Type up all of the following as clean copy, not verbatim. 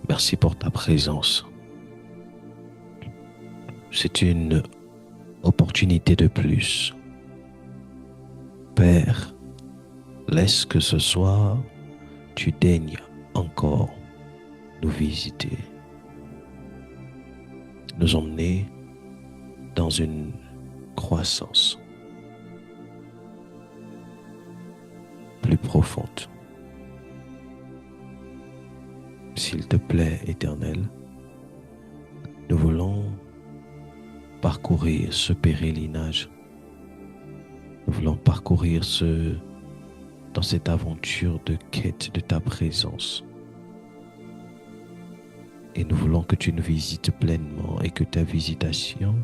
Merci pour ta présence. C'est une opportunité de plus. Père, laisse que ce soir, tu daignes encore nous visiter, nous emmener dans une croissance plus profonde. S'il te plaît, Éternel, nous voulons parcourir ce pèlerinage. Nous voulons parcourir dans cette aventure de quête de ta présence. Et nous voulons que tu nous visites pleinement et que ta visitation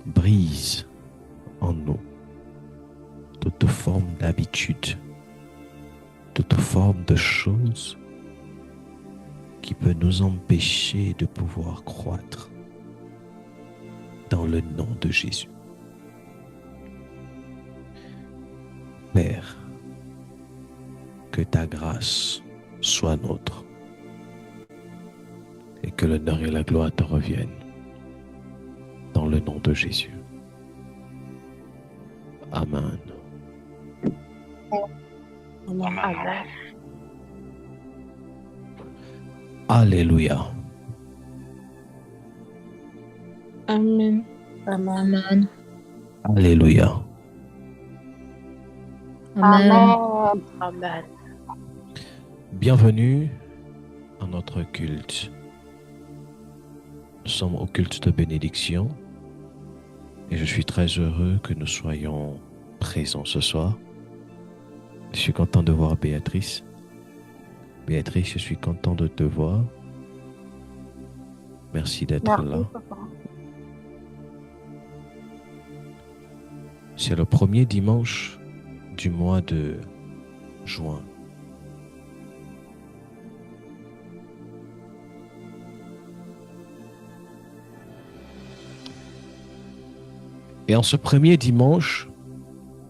brise en nous toute forme d'habitude, toute forme de choses qui peut nous empêcher de pouvoir croître dans le nom de Jésus. Père, que ta grâce soit nôtre et que l'honneur et la gloire te reviennent dans le nom de Jésus. Amen. Amen. Alléluia. Amen. Amen. Alléluia. Amen. Amen. Bienvenue à notre culte. Nous sommes au culte de bénédiction et je suis très heureux que nous soyons présents ce soir. Je suis content de voir Béatrice. Béatrice, je suis content de te voir. Merci d'être là. Papa. C'est le premier dimanche du mois de juin. Et en ce premier dimanche,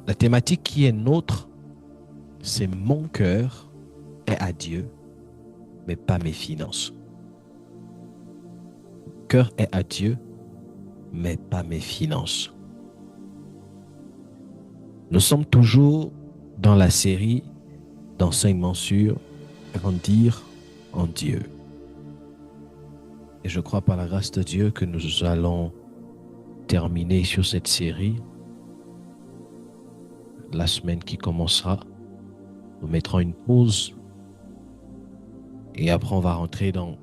la thématique qui est nôtre, c'est mon cœur est à Dieu, mais pas mes finances. Cœur est à Dieu, mais pas mes finances. Nous sommes toujours dans la série d'enseignements sur grandir en Dieu. Et je crois par la grâce de Dieu que nous allons terminer sur cette série. La semaine qui commencera, nous mettrons une pause et après on va rentrer dans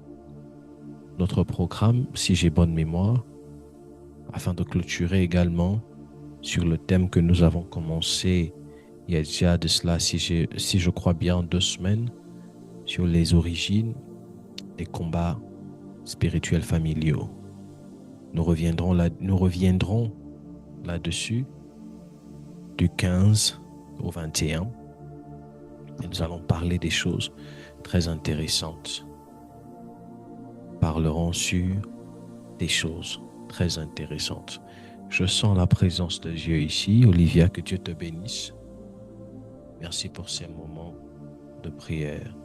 notre programme, si j'ai bonne mémoire, afin de clôturer également sur le thème que nous avons commencé il y a déjà de cela, si je crois bien, 2 semaines, sur les origines des combats spirituels familiaux. Nous reviendrons là-dessus du 15 au 21 et nous allons parler des choses très intéressantes. Nous parlerons sur des choses très intéressantes. Je sens la présence de Dieu ici. Olivia, que Dieu te bénisse. Merci pour ces moments de prière.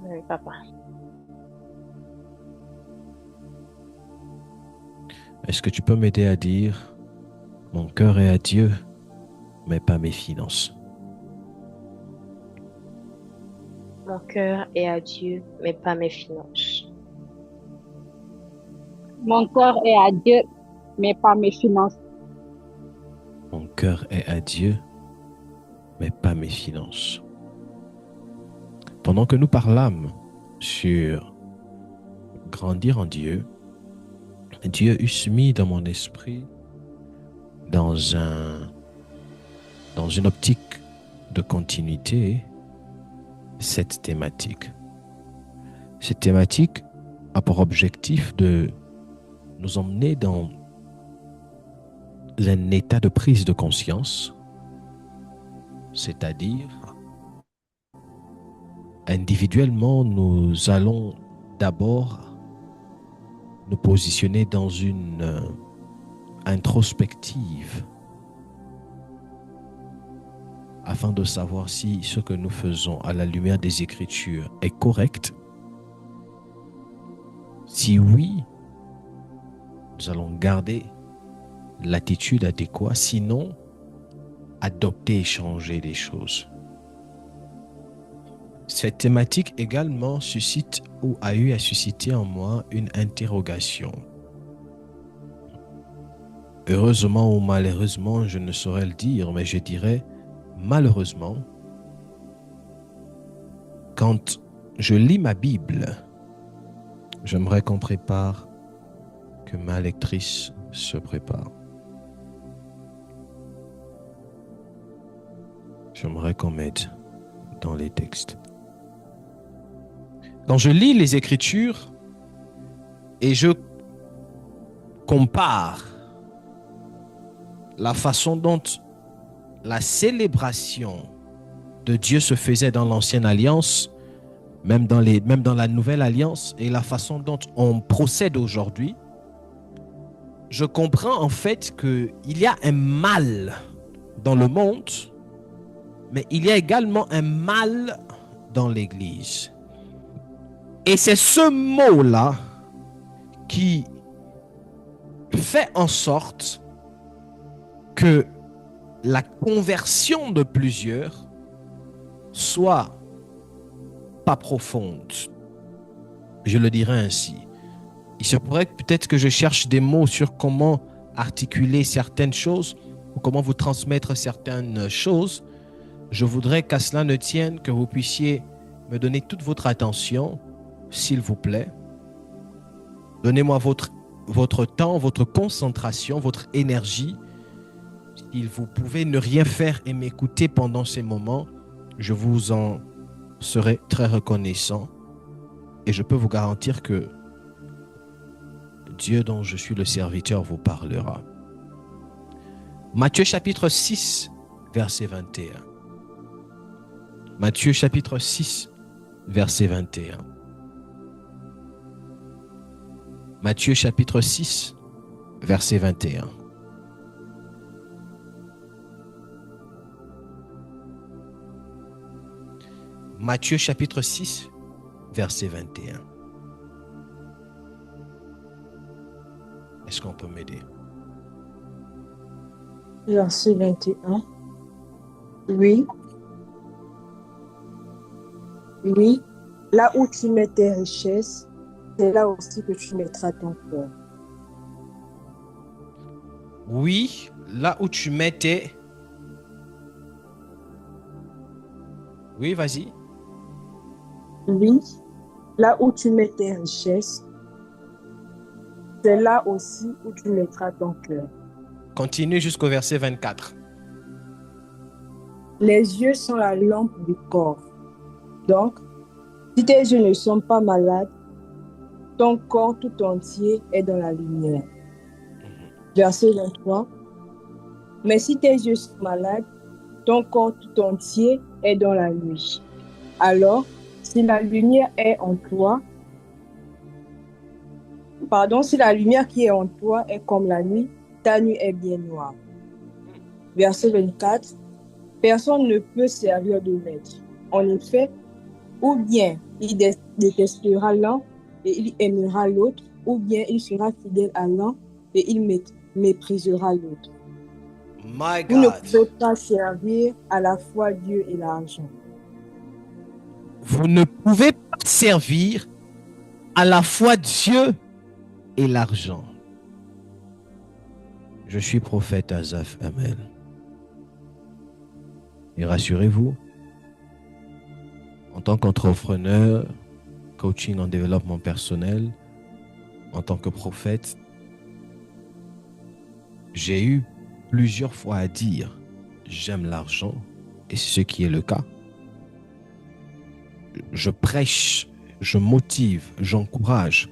Oui, papa. Est-ce que tu peux m'aider à dire « Mon cœur est à Dieu, mais pas mes finances ». Mon cœur est à Dieu, mais pas mes finances. Mon cœur est à Dieu, mais pas mes finances. Mon cœur est à Dieu, mais pas mes finances. Pendant que nous parlâmes sur grandir en Dieu, Dieu eut mis dans mon esprit dans une optique de continuité cette thématique. Cette thématique a pour objectif de nous emmener dans un état de prise de conscience, c'est-à-dire individuellement, nous allons d'abord nous positionner dans une introspective afin de savoir si ce que nous faisons à la lumière des Écritures est correct. Si oui, nous allons garder l'attitude adéquate, sinon adopter et changer les choses. Cette thématique également suscite ou a eu à susciter en moi une interrogation. Heureusement ou malheureusement, je ne saurais le dire, mais je dirais malheureusement, quand je lis ma Bible, j'aimerais qu'on prépare, que ma lectrice se prépare. J'aimerais qu'on m'aide dans les textes. Quand je lis les Écritures et je compare la façon dont la célébration de Dieu se faisait dans l'Ancienne Alliance, même dans la Nouvelle Alliance, et la façon dont on procède aujourd'hui, je comprends en fait qu'il y a un mal dans le monde, mais il y a également un mal dans l'Église. Et c'est ce mot-là qui fait en sorte que la conversion de plusieurs soit pas profonde. Je le dirais ainsi. Il se pourrait peut-être que je cherche des mots sur comment articuler certaines choses ou comment vous transmettre certaines choses. Je voudrais qu'à cela ne tienne que vous puissiez me donner toute votre attention, s'il vous plaît. Donnez-moi votre temps, votre concentration, votre énergie. Si vous pouvez ne rien faire et m'écouter pendant ces moments, je vous en serai très reconnaissant. Et je peux vous garantir que Dieu dont je suis le serviteur vous parlera. Matthieu chapitre 6, verset 21. Matthieu chapitre 6, verset 21. Matthieu chapitre 6, verset 21. Matthieu chapitre 6, verset 21. Est-ce qu'on peut m'aider? Verset 21. Oui. Oui. Là où tu mets tes richesses, c'est là aussi que tu mettras ton cœur. Oui, là où tu mets tes... Oui, vas-y. Oui. Là où tu mets tes richesses, c'est là aussi où tu mettras ton cœur. Continue jusqu'au verset 24. Les yeux sont la lampe du corps. Donc, si tes yeux ne sont pas malades, ton corps tout entier est dans la lumière. Verset 23. Mais si tes yeux sont malades, ton corps tout entier est dans la nuit. Alors, si la lumière est en toi, si la lumière qui est en toi est comme la nuit, ta nuit est bien noire. Verset 24. Personne ne peut servir deux maîtres. En effet, ou bien il détestera l'un et il aimera l'autre, ou bien il sera fidèle à l'un et il méprisera l'autre. My Vous ne God. pouvez pas servir à la fois Dieu et l'argent. Vous ne pouvez pas servir à la fois Dieu et l'argent. Je suis prophète Azaf Amel. Et rassurez-vous, en tant qu'entrepreneur, coaching en développement personnel, en tant que prophète, j'ai eu plusieurs fois à dire j'aime l'argent, et c'est ce qui est le cas. Je prêche, je motive, j'encourage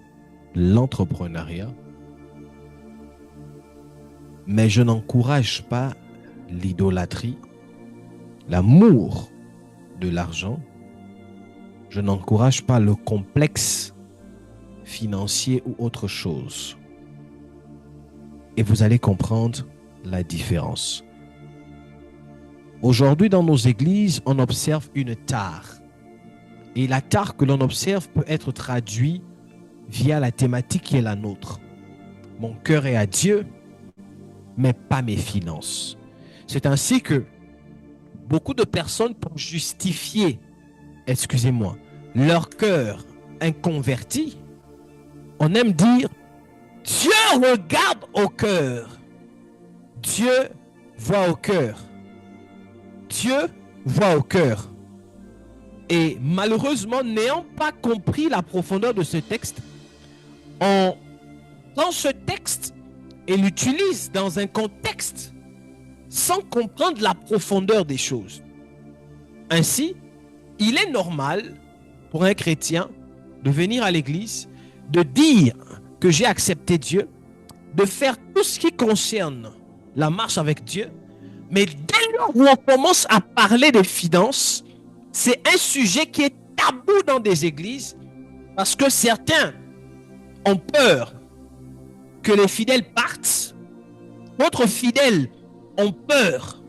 l'entrepreneuriat, mais je n'encourage pas l'idolâtrie, l'amour de l'argent. Je n'encourage pas le complexe financier ou autre chose. Et vous allez comprendre la différence. Aujourd'hui, dans nos églises, on observe une tare. Et la tare que l'on observe peut être traduite via la thématique qui est la nôtre. Mon cœur est à Dieu, mais pas mes finances. C'est ainsi que beaucoup de personnes, pour justifier, excusez-moi, leur cœur inconverti, on aime dire Dieu regarde au cœur. Dieu voit au cœur. Dieu voit au cœur. Et malheureusement, n'ayant pas compris la profondeur de ce texte, on prend ce texte et l'utilise dans un contexte sans comprendre la profondeur des choses. Ainsi, il est normal pour un chrétien de venir à l'église, de dire que j'ai accepté Dieu, de faire tout ce qui concerne la marche avec Dieu, mais dès lors où on commence à parler des finances, c'est un sujet qui est tabou dans des églises parce que certains ont peur que les fidèles partent, d'autres fidèles ont peur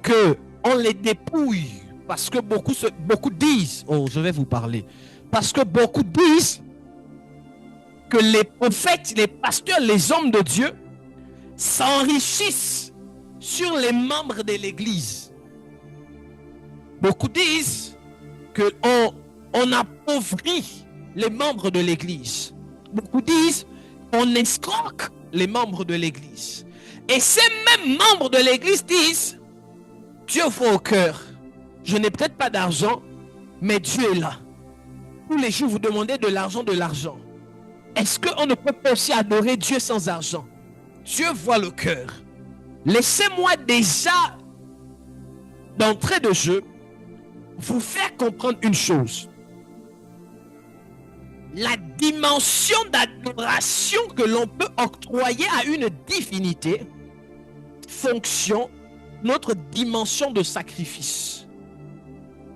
qu'on les dépouille parce que beaucoup disent, oh je vais vous parler, parce que beaucoup disent que les prophètes, les pasteurs, les hommes de Dieu s'enrichissent sur les membres de l'église. Beaucoup disent qu'on appauvrit les membres de l'église. Beaucoup disent qu'on escroque les membres de l'église. Et ces mêmes membres de l'église disent Dieu voit au cœur. Je n'ai peut-être pas d'argent, mais Dieu est là. Tous les jours, vous demandez de l'argent, de l'argent. Est-ce qu'on ne peut pas aussi adorer Dieu sans argent? Dieu voit le cœur. Laissez-moi déjà, d'entrée de jeu, vous faire comprendre une chose. La dimension d'adoration que l'on peut octroyer à une divinité fonction notre dimension de sacrifice.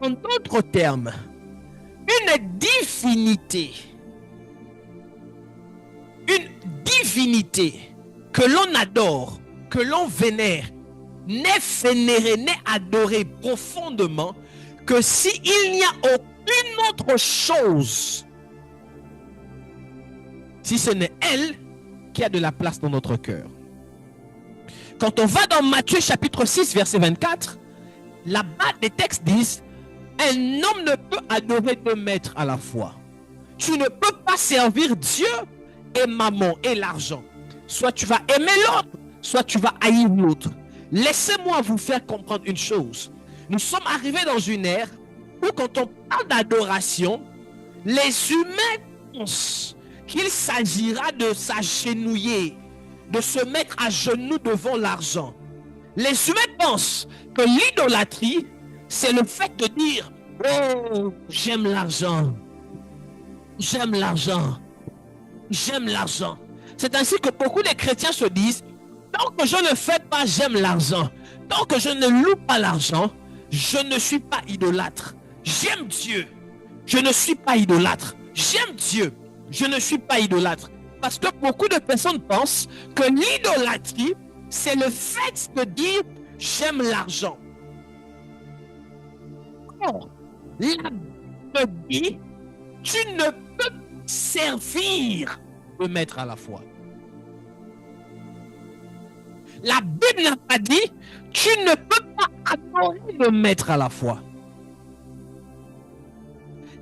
En d'autres termes, une divinité que l'on adore, que l'on vénère, n'est vénérée, n'est adorée profondément que s'il n'y a aucune autre chose, si ce n'est elle qui a de la place dans notre cœur. Quand on va dans Matthieu chapitre 6 verset 24, là-bas les textes disent un homme ne peut adorer deux maîtres à la fois. Tu ne peux pas servir Dieu et mammon et l'argent. Soit tu vas aimer l'autre, soit tu vas haïr l'autre. Laissez-moi vous faire comprendre une chose. Nous sommes arrivés dans une ère où quand on parle d'adoration, les humains pensent qu'il s'agira de s'agenouiller, de se mettre à genoux devant l'argent. Les humains pensent que l'idolâtrie, c'est le fait de dire « Oh, j'aime l'argent, j'aime l'argent, j'aime l'argent ». C'est ainsi que beaucoup de chrétiens se disent « Tant que je ne fais pas, j'aime l'argent. Tant que je ne loue pas l'argent, je ne suis pas idolâtre. J'aime Dieu, je ne suis pas idolâtre. J'aime Dieu, je ne suis pas idolâtre. » Parce que beaucoup de personnes pensent que l'idolâtrie, c'est le fait de dire « j'aime l'argent ». Or, la Bible dit « tu ne peux servir le maître à la fois ». La Bible n'a pas dit « tu ne peux pas adorer le maître à la fois ».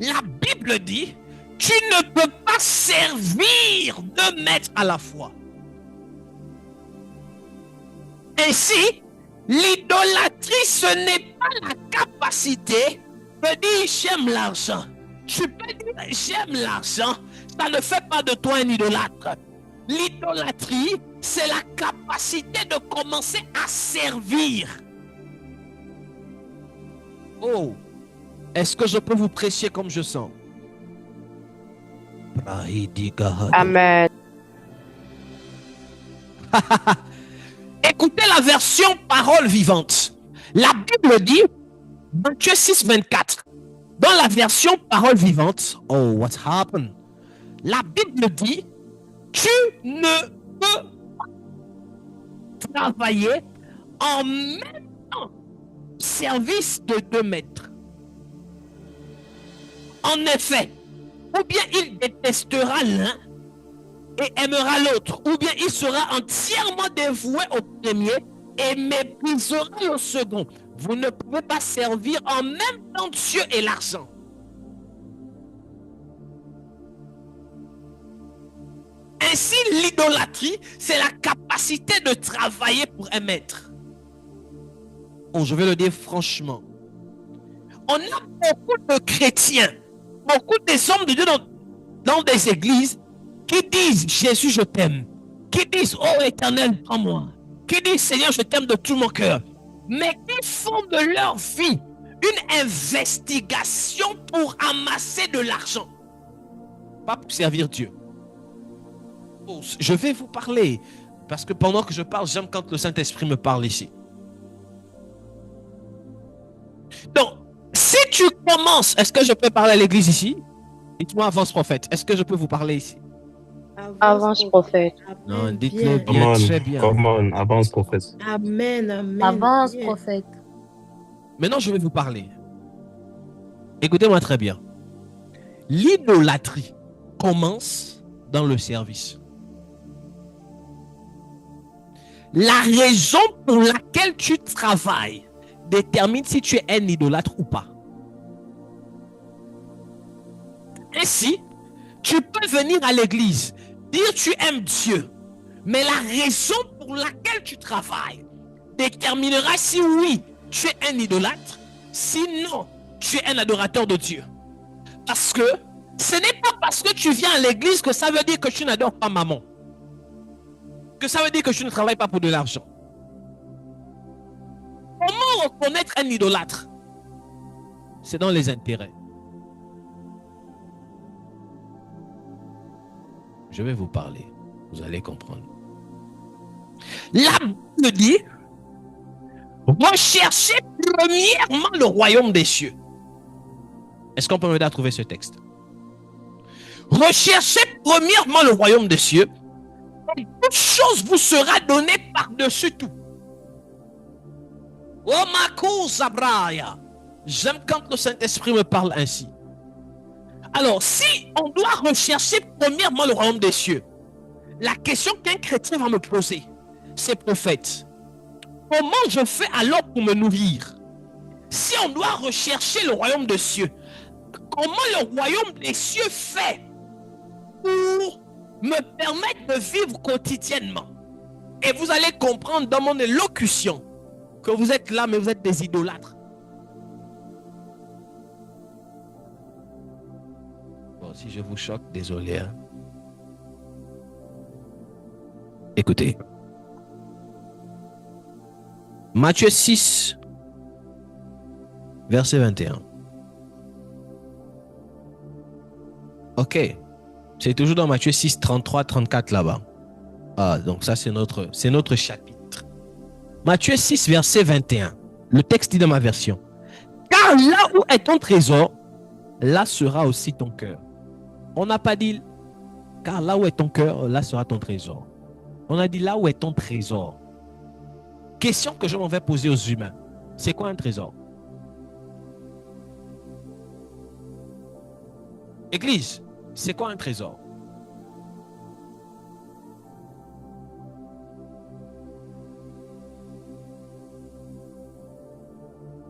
La Bible dit « tu ne peux pas servir deux maîtres à la fois ». Ainsi, l'idolâtrie, ce n'est pas la capacité de dire j'aime l'argent. Tu peux dire j'aime l'argent, ça ne fait pas de toi un idolâtre. L'idolâtrie, c'est la capacité de commencer à servir. Oh, est-ce que je peux vous prêcher comme je sens? Amen. Écoutez la version parole vivante. La Bible dit, Matthieu 6, 24, dans la version parole vivante, oh, what happened? La Bible dit, tu ne peux pas travailler en même temps service de 2 maîtres. En effet, ou bien il détestera l'un et aimera l'autre, ou bien il sera entièrement dévoué au premier et méprisera le second. Vous ne pouvez pas servir en même temps Dieu et l'argent. Ainsi, l'idolâtrie, c'est la capacité de travailler pour un maître. Oh, je vais le dire franchement. On a beaucoup de chrétiens, beaucoup des hommes de Dieu dans des églises qui disent Jésus, je t'aime. Qui disent oh Éternel, prends-moi. Qui disent Seigneur, je t'aime de tout mon cœur. Mais qui font de leur vie une investigation pour amasser de l'argent. Pas pour servir Dieu. Oh, je vais vous parler. Parce que pendant que je parle, j'aime quand le Saint-Esprit me parle ici. Donc, si tu commences, est-ce que je peux parler à l'église ici? Dites-moi, avance prophète, est-ce que je peux vous parler ici? Avance prophète. Non, dites-le bien, très bien. Come on, avance prophète. Amen, amen. Avance, Bien. prophète. Maintenant, je vais vous parler. Écoutez-moi très bien. L'idolâtrie commence dans le service. La raison pour laquelle tu travailles détermine si tu es un idolâtre ou pas. Ainsi, tu peux venir à l'église, dire tu aimes Dieu, mais la raison pour laquelle tu travailles déterminera si oui, tu es un idolâtre, sinon tu es un adorateur de Dieu. Parce que ce n'est pas parce que tu viens à l'église que ça veut dire que tu n'adores pas maman. Que ça veut dire que tu ne travailles pas pour de l'argent. Comment reconnaître un idolâtre? C'est dans les intérêts. Je vais vous parler. Vous allez comprendre. La Bible dit recherchez premièrement le royaume des cieux. Est-ce qu'on peut m'aider à trouver ce texte? Recherchez premièrement le royaume des cieux. Et toute chose vous sera donnée par-dessus tout. Oh ma cause, Abraya. J'aime quand le Saint-Esprit me parle ainsi. Alors, si on doit rechercher premièrement le royaume des cieux, la question qu'un chrétien va me poser, c'est prophète. Comment je fais alors pour me nourrir? Si on doit rechercher le royaume des cieux, comment le royaume des cieux fait pour me permettre de vivre quotidiennement? Et vous allez comprendre dans mon élocution que vous êtes là, mais vous êtes des idolâtres. Bon, si je vous choque, désolé. Hein. Écoutez. Matthieu 6, verset 21. Ok. C'est toujours dans Matthieu 6, 33, 34 là-bas. Ah, donc ça, c'est notre chapitre. Matthieu 6, verset 21. Le texte dit dans ma version. Car là où est ton trésor, là sera aussi ton cœur. On n'a pas dit, car là où est ton cœur, là sera ton trésor. On a dit là où est ton trésor. Question que je m'en vais poser aux humains. C'est quoi un trésor? Église, c'est quoi un trésor?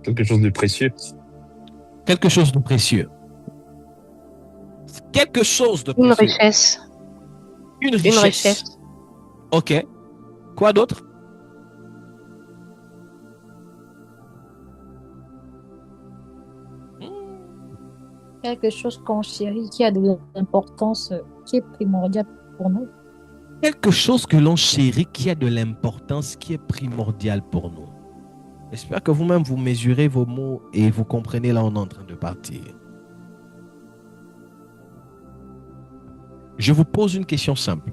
Quelque chose de précieux. Quelque chose de précieux. Quelque chose de précieux. Une richesse. Une richesse. Une richesse. Ok. Quoi d'autre? Quelque chose qu'on chérit, qui a de l'importance, qui est primordial pour nous. Quelque chose que l'on chérit, qui a de l'importance, qui est primordial pour nous. J'espère que vous-même, vous mesurez vos mots et vous comprenez là où on est en train de partir. Je vous pose une question simple.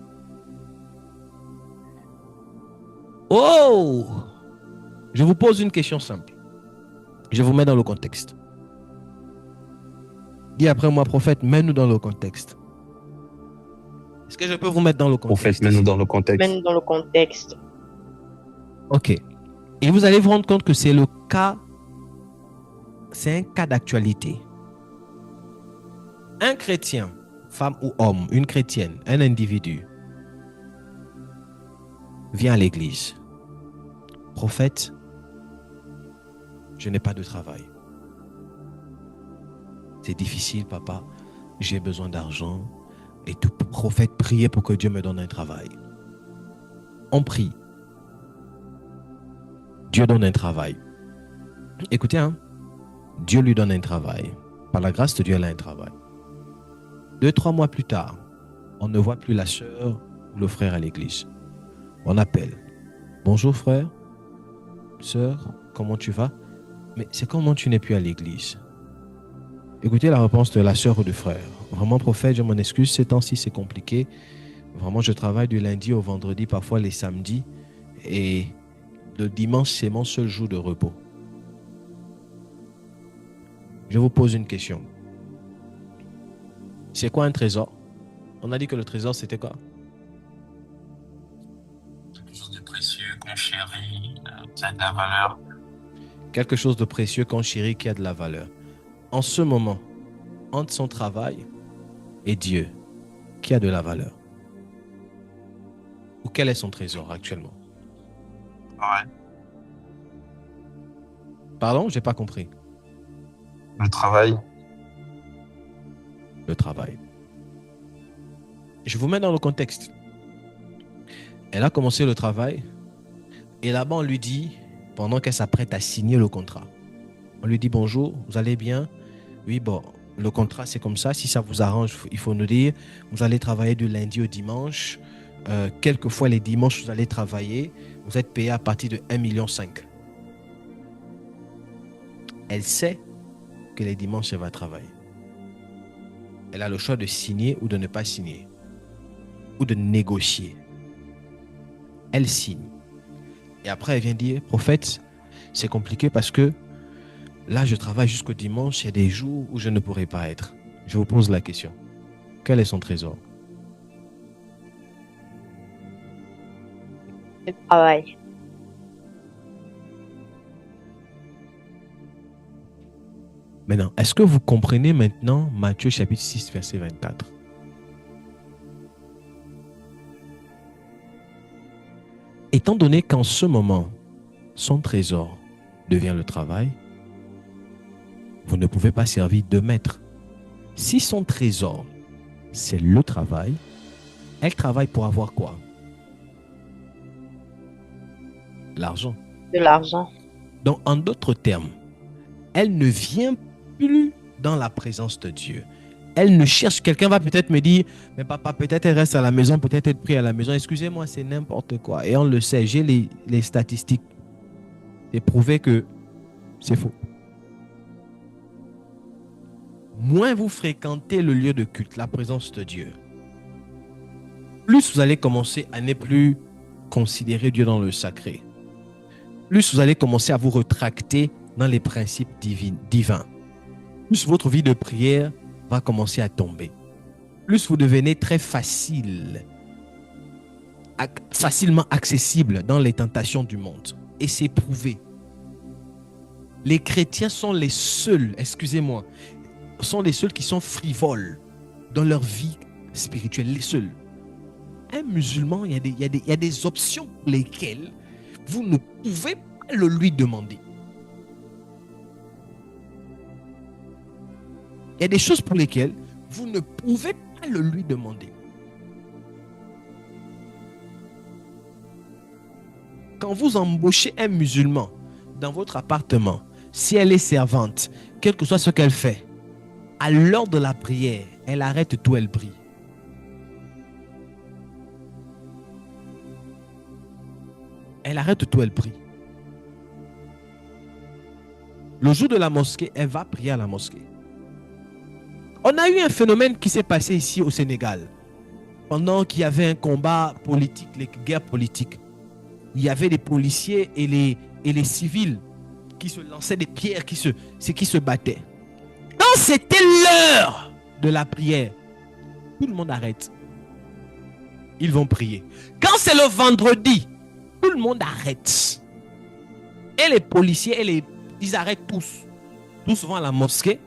Oh! Je vous pose une question simple. Je vous mets dans le contexte. Dis après moi, prophète, mets-nous dans le contexte. Est-ce que je peux vous mettre dans le contexte? Prophète, mets-nous dans le contexte. Même dans le contexte. Ok. Et vous allez vous rendre compte que c'est le cas c'est un cas d'actualité. Un chrétien, femme ou homme, une chrétienne, un individu, vient à l'église. Prophète, je n'ai pas de travail. C'est difficile, papa. J'ai besoin d'argent. Et tout prophète priait pour que Dieu me donne un travail. On prie. Dieu donne un travail. Écoutez, hein, Dieu lui donne un travail. Par la grâce de Dieu, elle a un travail. 2-3 mois plus tard, on ne voit plus la sœur ou le frère à l'église. On appelle. Bonjour frère, sœur, comment tu vas? Mais c'est comment tu n'es plus à l'église? Écoutez la réponse de la sœur ou du frère. Vraiment, prophète, je m'en excuse, ces temps-ci c'est compliqué. Vraiment, je travaille du lundi au vendredi, parfois les samedis. Et le dimanche, c'est mon seul jour de repos. Je vous pose une question. C'est quoi un trésor? On a dit que le trésor, c'était quoi? Quelque chose de précieux qu'on chérit, qui a de la valeur. Quelque chose de précieux qu'on chérit, qui a de la valeur. En ce moment, entre son travail et Dieu, qui a de la valeur? Ou quel est son trésor actuellement? Ouais. Pardon, j'ai pas compris. Le travail. Le travail. Je vous mets dans le contexte. Elle a commencé le travail et là-bas on lui dit, pendant qu'elle s'apprête à signer le contrat, on lui dit bonjour, vous allez bien? Oui, bon, le contrat c'est comme ça, si ça vous arrange, il faut nous dire, vous allez travailler du lundi au dimanche, quelquefois les dimanches vous allez travailler, vous êtes payé à partir de 1,5 million. Elle sait que les dimanches elle va travailler. Elle a le choix de signer ou de ne pas signer. Ou de négocier. Elle signe. Et après, elle vient dire, prophète, c'est compliqué parce que là, je travaille jusqu'au dimanche. Il y a des jours où je ne pourrai pas être. Je vous pose la question. Quel est son trésor? Le travail. Maintenant, est-ce que vous comprenez maintenant Matthieu chapitre 6, verset 24? Étant donné qu'en ce moment, son trésor devient le travail, vous ne pouvez pas servir deux maîtres. Si son trésor, c'est le travail, elle travaille pour avoir quoi? L'argent. De l'argent. Donc, en d'autres termes, elle ne vient plus dans la présence de Dieu. Elle ne cherche, quelqu'un va peut-être me dire, mais papa, peut-être elle reste à la maison, peut-être être pris à la maison. Excusez-moi, c'est n'importe quoi. Et on le sait, j'ai les statistiques. C'est prouvé que c'est faux. Moins vous fréquentez le lieu de culte, la présence de Dieu, plus vous allez commencer à ne plus considérer Dieu dans le sacré. Plus vous allez commencer à vous retracter dans les principes divins. Plus votre vie de prière va commencer à tomber. Plus vous devenez très facilement accessible dans les tentations du monde. Et c'est prouvé. Les chrétiens sont les seuls, sont les seuls qui sont frivoles dans leur vie spirituelle. Les seuls. Un musulman, il y a des options pour lesquelles vous ne pouvez pas le lui demander. Il y a des choses pour lesquelles vous ne pouvez pas le lui demander. Quand vous embauchez un musulman dans votre appartement, si elle est servante, quel que soit ce qu'elle fait, à l'heure de la prière, elle arrête tout, elle prie. Elle arrête tout, elle prie. Le jour de la mosquée, elle va prier à la mosquée. On a eu un phénomène qui s'est passé ici au Sénégal. Pendant qu'il y avait un combat politique, les guerres politiques, il y avait les policiers et les civils qui se lançaient des pierres, qui se battaient. Quand c'était l'heure de la prière, tout le monde arrête. Ils vont prier. Quand c'est le vendredi, tout le monde arrête. Et les policiers, ils arrêtent tous. tout souvent à la mosquée,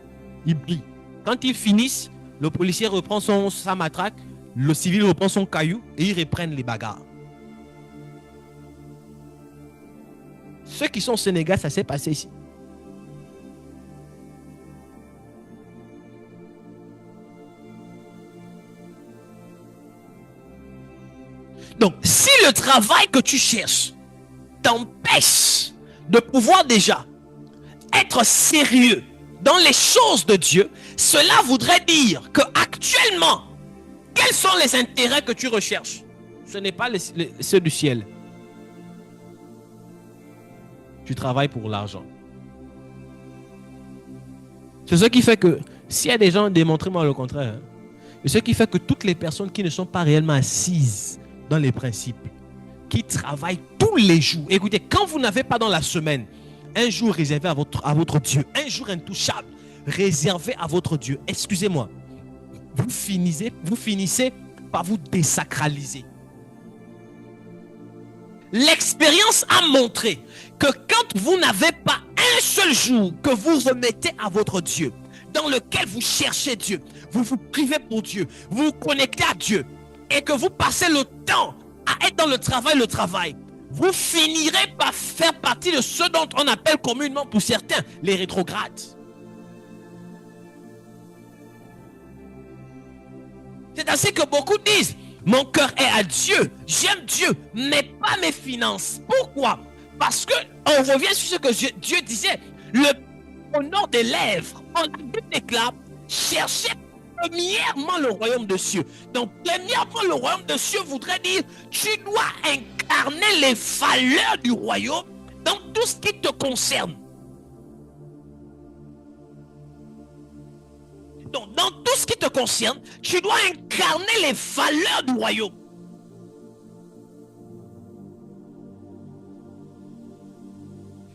ils prient. Quand ils finissent, le policier reprend sa matraque, le civil reprend son caillou et ils reprennent les bagarres. Ceux qui sont au Sénégal, ça s'est passé ici. Donc, si le travail que tu cherches t'empêche de pouvoir déjà être sérieux dans les choses de Dieu, cela voudrait dire que actuellement, quels sont les intérêts que tu recherches? Ce n'est pas ceux du ciel. Tu travailles pour l'argent. C'est ce qui fait que, s'il y a des gens, démontrez-moi le contraire, hein, c'est ce qui fait que toutes les personnes qui ne sont pas réellement assises dans les principes, qui travaillent tous les jours. Écoutez, quand vous n'avez pas dans la semaine un jour réservé à votre Dieu, un jour intouchable, réservé à votre Dieu, excusez-moi, vous finissez par vous désacraliser. L'expérience a montré que quand vous n'avez pas un seul jour que vous remettez à votre Dieu, dans lequel vous cherchez Dieu, vous vous privez pour Dieu, vous vous connectez à Dieu, et que vous passez le temps à être dans le travail, vous finirez par faire partie de ceux dont on appelle communément pour certains les rétrogrades. C'est ainsi que beaucoup disent, mon cœur est à Dieu, j'aime Dieu, mais pas mes finances. Pourquoi? Parce que on revient sur ce que Dieu disait, le honneur des lèvres, on a vu déclare, cherchez premièrement le royaume de cieux. Donc, premièrement, le royaume de cieux voudrait dire, tu dois incarner les valeurs du royaume dans tout ce qui te concerne. Donc, dans tout ce qui te concerne, tu dois incarner les valeurs du royaume.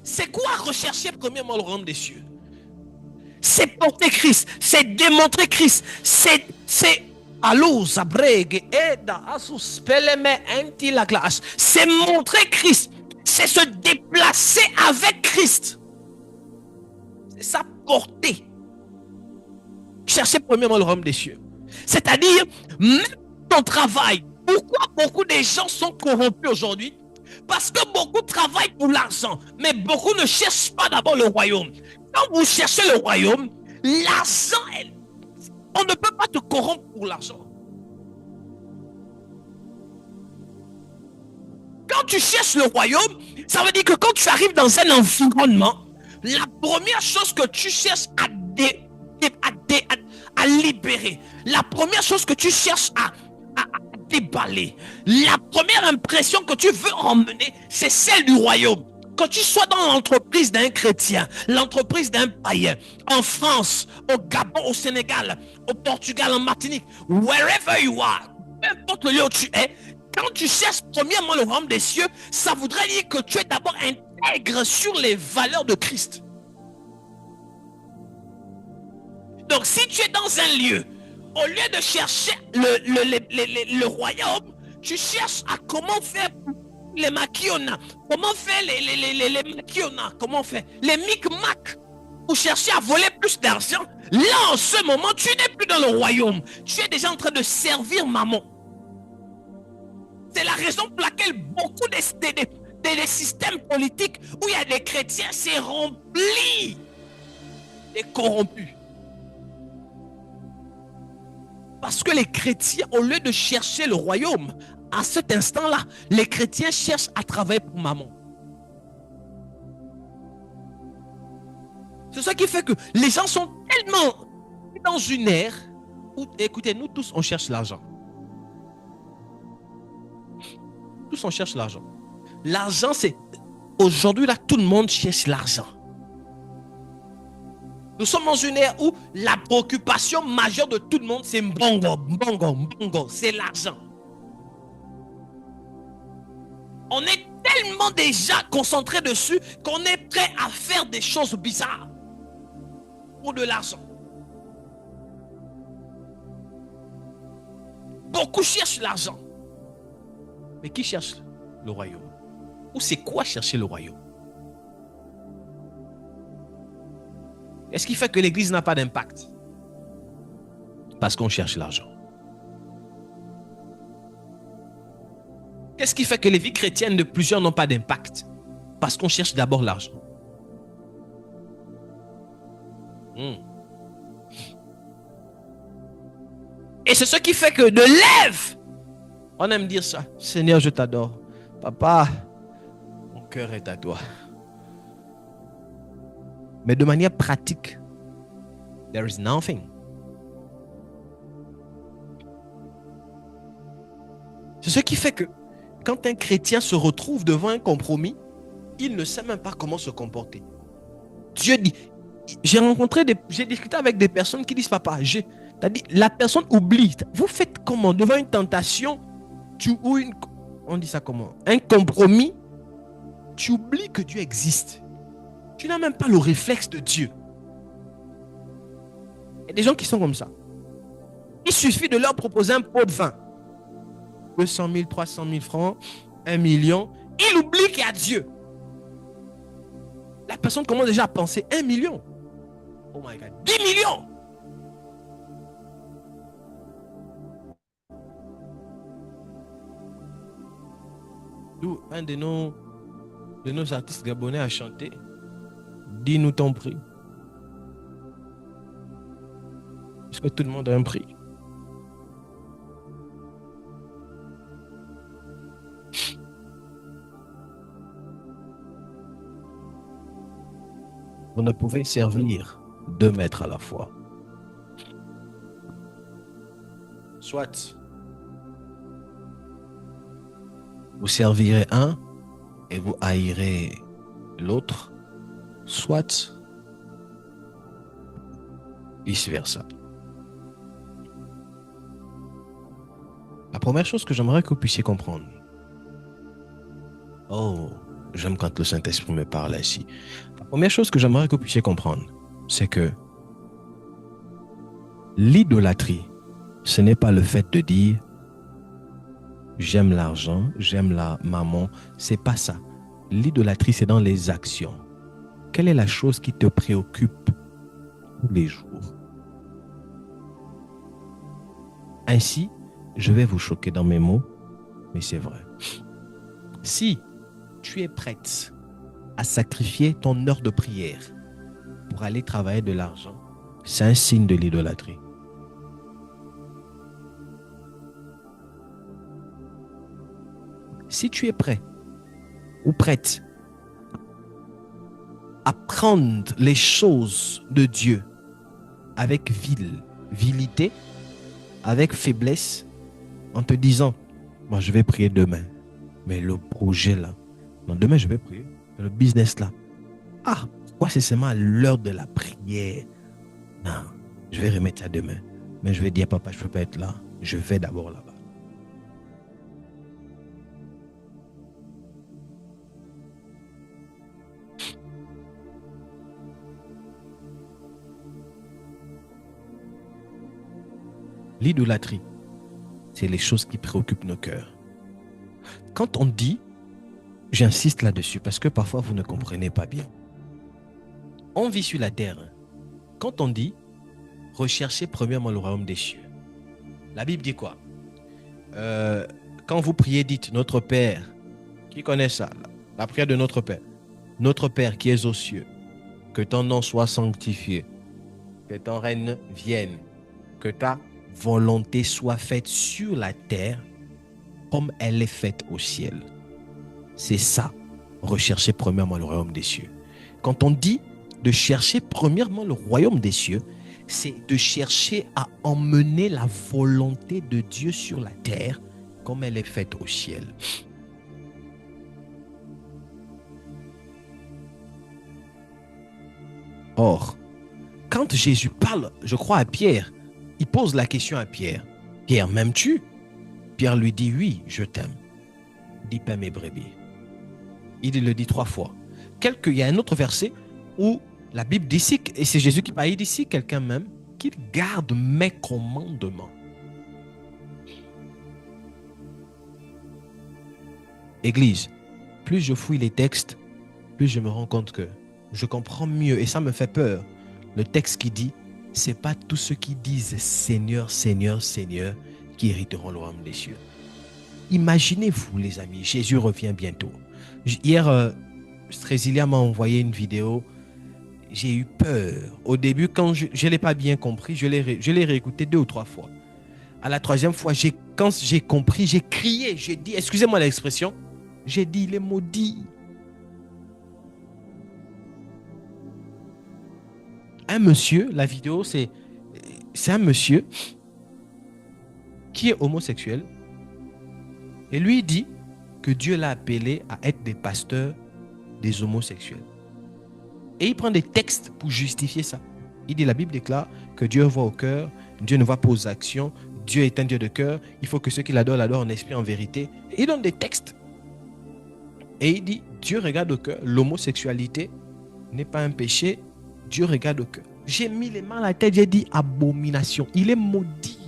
C'est quoi rechercher premièrement le royaume des cieux? C'est porter Christ, c'est démontrer Christ, c'est montrer Christ, c'est se déplacer avec Christ. C'est ça, porter. Chercher premièrement le royaume des cieux. C'est-à-dire, même ton travail. Pourquoi beaucoup de gens sont corrompus aujourd'hui? Parce que beaucoup travaillent pour l'argent, mais beaucoup ne cherchent pas d'abord le royaume. Quand vous cherchez le royaume, l'argent, on ne peut pas te corrompre pour l'argent. Quand tu cherches le royaume, ça veut dire que quand tu arrives dans un environnement, la première chose que tu cherches à libérer, la première chose que tu cherches à déballer, la première impression que tu veux emmener, c'est celle du royaume. Que tu sois dans l'entreprise d'un chrétien, l'entreprise d'un païen, en France, au Gabon, au Sénégal, au Portugal, en Martinique, wherever you are, peu importe le lieu où tu es, quand tu cherches premièrement le royaume des cieux, ça voudrait dire que tu es d'abord intègre sur les valeurs de Christ. Donc si tu es dans un lieu, au lieu de chercher le royaume, tu cherches à comment faire les maquiona, comment faire les maquiona, comment faire les micmacs pour chercher à voler plus d'argent. Là, en ce moment, tu n'es plus dans le royaume. Tu es déjà en train de servir maman. C'est la raison pour laquelle beaucoup des systèmes politiques où il y a des chrétiens, c'est rempli et corrompus. Parce que les chrétiens, au lieu de chercher le royaume, à cet instant-là, les chrétiens cherchent à travailler pour maman. C'est ça qui fait que les gens sont tellement dans une ère où, écoutez, nous tous, on cherche l'argent. Tous, on cherche l'argent. L'argent, c'est... Aujourd'hui, là, tout le monde cherche l'argent. Nous sommes dans une ère où la préoccupation majeure de tout le monde, c'est mbongo, c'est l'argent. On est tellement déjà concentré dessus qu'on est prêt à faire des choses bizarres pour de l'argent. Beaucoup cherchent l'argent. Mais qui cherche le royaume? Ou c'est quoi chercher le royaume? Qu'est-ce qui fait que l'Église n'a pas d'impact? Parce qu'on cherche l'argent. Qu'est-ce qui fait que les vies chrétiennes de plusieurs n'ont pas d'impact? Parce qu'on cherche d'abord l'argent. Et c'est ce qui fait que de lève, on aime dire ça. Seigneur, je t'adore. Papa, mon cœur est à toi. Mais de manière pratique, there is nothing. C'est ce qui fait que quand un chrétien se retrouve devant un compromis, il ne sait même pas comment se comporter. Dieu dit, j'ai discuté avec des personnes qui disent, papa, la personne oublie. Vous faites comment? Devant une tentation, on dit ça comment? Un compromis, tu oublies que Dieu existe. Tu n'as même pas le réflexe de Dieu. Il y a des gens qui sont comme ça. Il suffit de leur proposer un pot de vin. 200 000, 300 000 francs, 1 million. Il oublie qu'il y a Dieu. La personne commence déjà à penser 1 million. Oh my God, 10 millions. D'où un de nos artistes gabonais a chanté. Dis-nous ton prix. Est-ce que tout le monde a un prix? Vous ne pouvez servir 2 maîtres à la fois. Soit vous servirez un et vous haïrez l'autre, soit vice-versa. La première chose que j'aimerais que vous puissiez comprendre. Oh, j'aime quand le Saint-Esprit me parle ainsi. La première chose que j'aimerais que vous puissiez comprendre, c'est que l'idolâtrie, ce n'est pas le fait de dire j'aime l'argent, j'aime la maman. C'est pas ça. L'idolâtrie, c'est dans les actions. Quelle est la chose qui te préoccupe tous les jours? Ainsi, je vais vous choquer dans mes mots, mais c'est vrai. Si tu es prête à sacrifier ton heure de prière pour aller travailler de l'argent, c'est un signe de l'idolâtrie. Si tu es prêt ou prête à prendre les choses de Dieu avec vilité, avec faiblesse, en te disant, moi je vais prier demain, mais le projet là, non, demain je vais prier, le business là, pourquoi c'est seulement à l'heure de la prière? Non, je vais remettre ça demain, mais je vais dire, papa, je ne peux pas être là, je vais d'abord là-bas. L'idolâtrie, c'est les choses qui préoccupent nos cœurs. Quand on dit, j'insiste là-dessus parce que parfois vous ne comprenez pas bien. On vit sur la terre. Quand on dit, recherchez premièrement le royaume des cieux. La Bible dit quoi? Quand vous priez, dites, notre Père, qui connaît ça? La prière de notre Père. Notre Père qui es aux cieux, que ton nom soit sanctifié, que ton règne vienne, que ta volonté soit faite sur la terre comme elle est faite au ciel. C'est ça, rechercher premièrement le royaume des cieux. Quand on dit de chercher premièrement le royaume des cieux, c'est de chercher à emmener la volonté de Dieu sur la terre comme elle est faite au ciel. Or, quand Jésus parle, je crois à Pierre, il pose la question à Pierre. Pierre, m'aimes-tu? Pierre lui dit, oui, je t'aime. Dis pas mes brebis. Il le dit 3 fois. Il y a un autre verset où la Bible dit ici, et c'est Jésus qui parle, il dit ici, quelqu'un m'aime, qu'il garde mes commandements. Église, plus je fouille les textes, plus je me rends compte que je comprends mieux, et ça me fait peur, le texte qui dit, c'est pas tous ceux qui disent Seigneur, Seigneur, Seigneur qui hériteront le royaume des cieux. Imaginez-vous, les amis, Jésus revient bientôt. Hier, Strésilia m'a envoyé une vidéo. J'ai eu peur. Au début, quand je ne l'ai pas bien compris, je l'ai réécouté 2 ou 3 fois. À la 3e fois, quand j'ai compris, j'ai crié. J'ai dit, excusez-moi l'expression, j'ai dit, il est maudit. Un monsieur, la vidéo, c'est un monsieur qui est homosexuel. Et lui, il dit que Dieu l'a appelé à être des pasteurs des homosexuels. Et il prend des textes pour justifier ça. Il dit, la Bible déclare que Dieu voit au cœur, Dieu ne voit pas aux actions, Dieu est un Dieu de cœur, il faut que ceux qui l'adorent l'adorent en esprit, en vérité. Et il donne des textes. Et il dit, Dieu regarde au cœur, l'homosexualité n'est pas un péché, Dieu regarde au cœur. J'ai mis les mains à la tête, j'ai dit, abomination, il est maudit.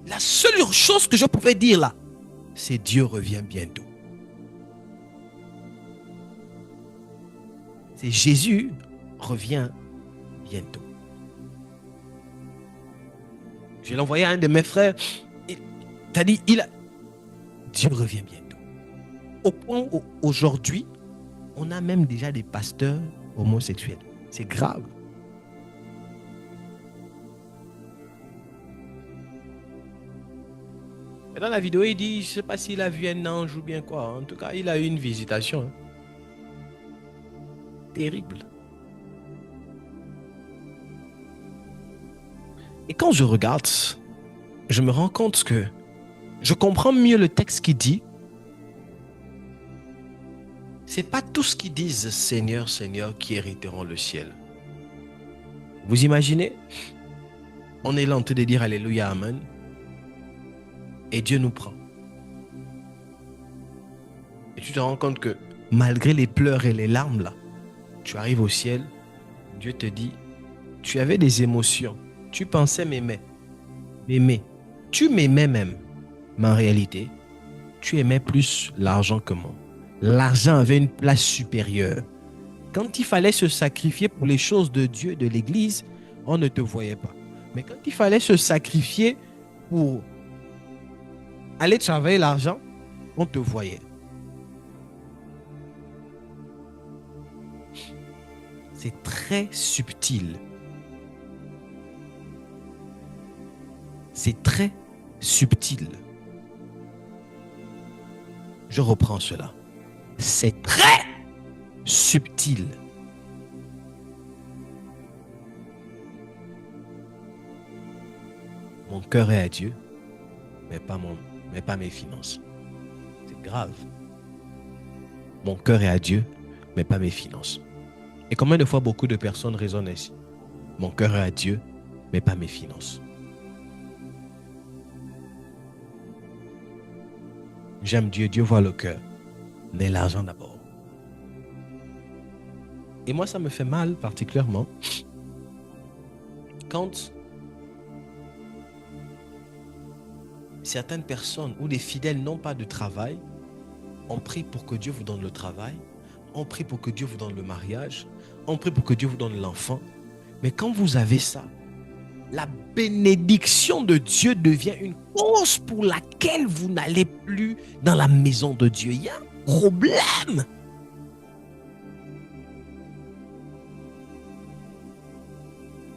La seule chose que je pouvais dire là, c'est Dieu revient bientôt. C'est Jésus revient bientôt. Je l'ai envoyé à un de mes frères. T'as dit, Dieu revient bientôt. Au point où aujourd'hui, on a même déjà des pasteurs homosexuels. C'est grave. Et dans la vidéo, il dit, je ne sais pas s'il a vu un ange ou bien quoi. En tout cas, il a eu une visitation. Terrible. Et quand je regarde, je me rends compte que je comprends mieux le texte qui dit, c'est pas tous qui disent Seigneur, Seigneur qui hériteront le ciel. Vous imaginez? On est là en train de dire Alléluia, Amen. Et Dieu nous prend. Et tu te rends compte que malgré les pleurs et les larmes là, tu arrives au ciel, Dieu te dit, tu avais des émotions, tu pensais m'aimer, tu m'aimais même, mais en réalité, tu aimais plus l'argent que moi. L'argent avait une place supérieure. Quand il fallait se sacrifier pour les choses de Dieu, de l'Église, on ne te voyait pas. Mais quand il fallait se sacrifier pour aller travailler l'argent, on te voyait. C'est très subtil. C'est très subtil. Je reprends cela. C'est très subtil. Mon cœur est à Dieu, mais pas mes finances. C'est grave. Mon cœur est à Dieu, mais pas mes finances. Et combien de fois beaucoup de personnes raisonnent ainsi? Mon cœur est à Dieu, mais pas mes finances. J'aime Dieu, Dieu voit le cœur, mais l'argent d'abord. Et moi, ça me fait mal particulièrement quand certaines personnes ou des fidèles n'ont pas de travail, on prie pour que Dieu vous donne le travail, on prie pour que Dieu vous donne le mariage, on prie pour que Dieu vous donne l'enfant. Mais quand vous avez ça, la bénédiction de Dieu devient une cause pour laquelle vous n'allez plus dans la maison de Dieu. Il y a un problème.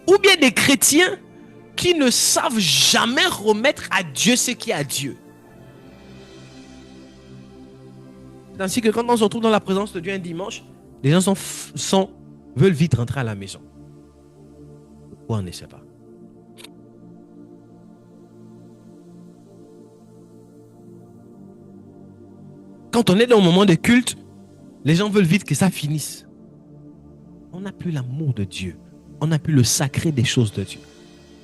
Ou bien des chrétiens qui ne savent jamais remettre à Dieu ce qui est à Dieu. Ainsi que quand on se retrouve dans la présence de Dieu un dimanche, les gens veulent vite rentrer à la maison. Pourquoi on ne sait pas? Quand on est dans le moment de culte, les gens veulent vite que ça finisse. On n'a plus l'amour de Dieu. On n'a plus le sacré des choses de Dieu.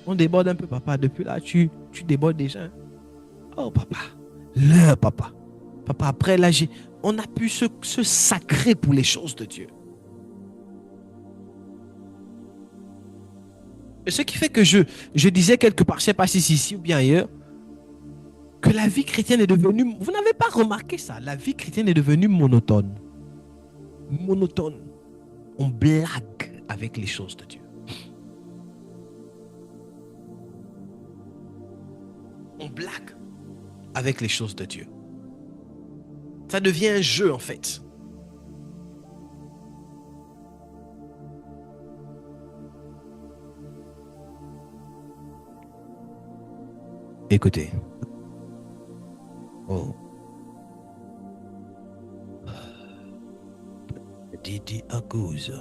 On déborde un peu, papa. Depuis là, tu débordes déjà. Oh, papa. L'heure, papa. Papa, après là, on n'a plus ce sacré pour les choses de Dieu. Et ce qui fait que je disais quelque part, je ne sais pas si c'est ici ou bien ailleurs, que la vie chrétienne est devenue... Vous n'avez pas remarqué ça? La vie chrétienne est devenue monotone. Monotone. on blague avec les choses de Dieu. On blague avec les choses de Dieu. Ça devient un jeu en fait. Écoutez. Oh. Didi Akuz.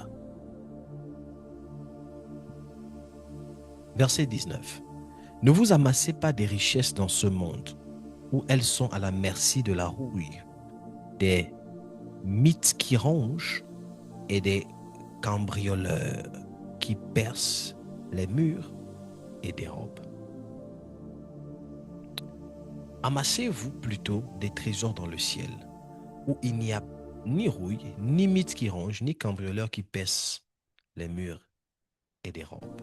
Verset 19. Ne vous amassez pas des richesses dans ce monde où elles sont à la merci de la rouille, des mythes qui rongent et des cambrioleurs qui percent les murs et dérobent. Amassez-vous plutôt des trésors dans le ciel, où il n'y a ni rouille, ni mythes qui rongent, ni cambrioleurs qui percent les murs et dérobent.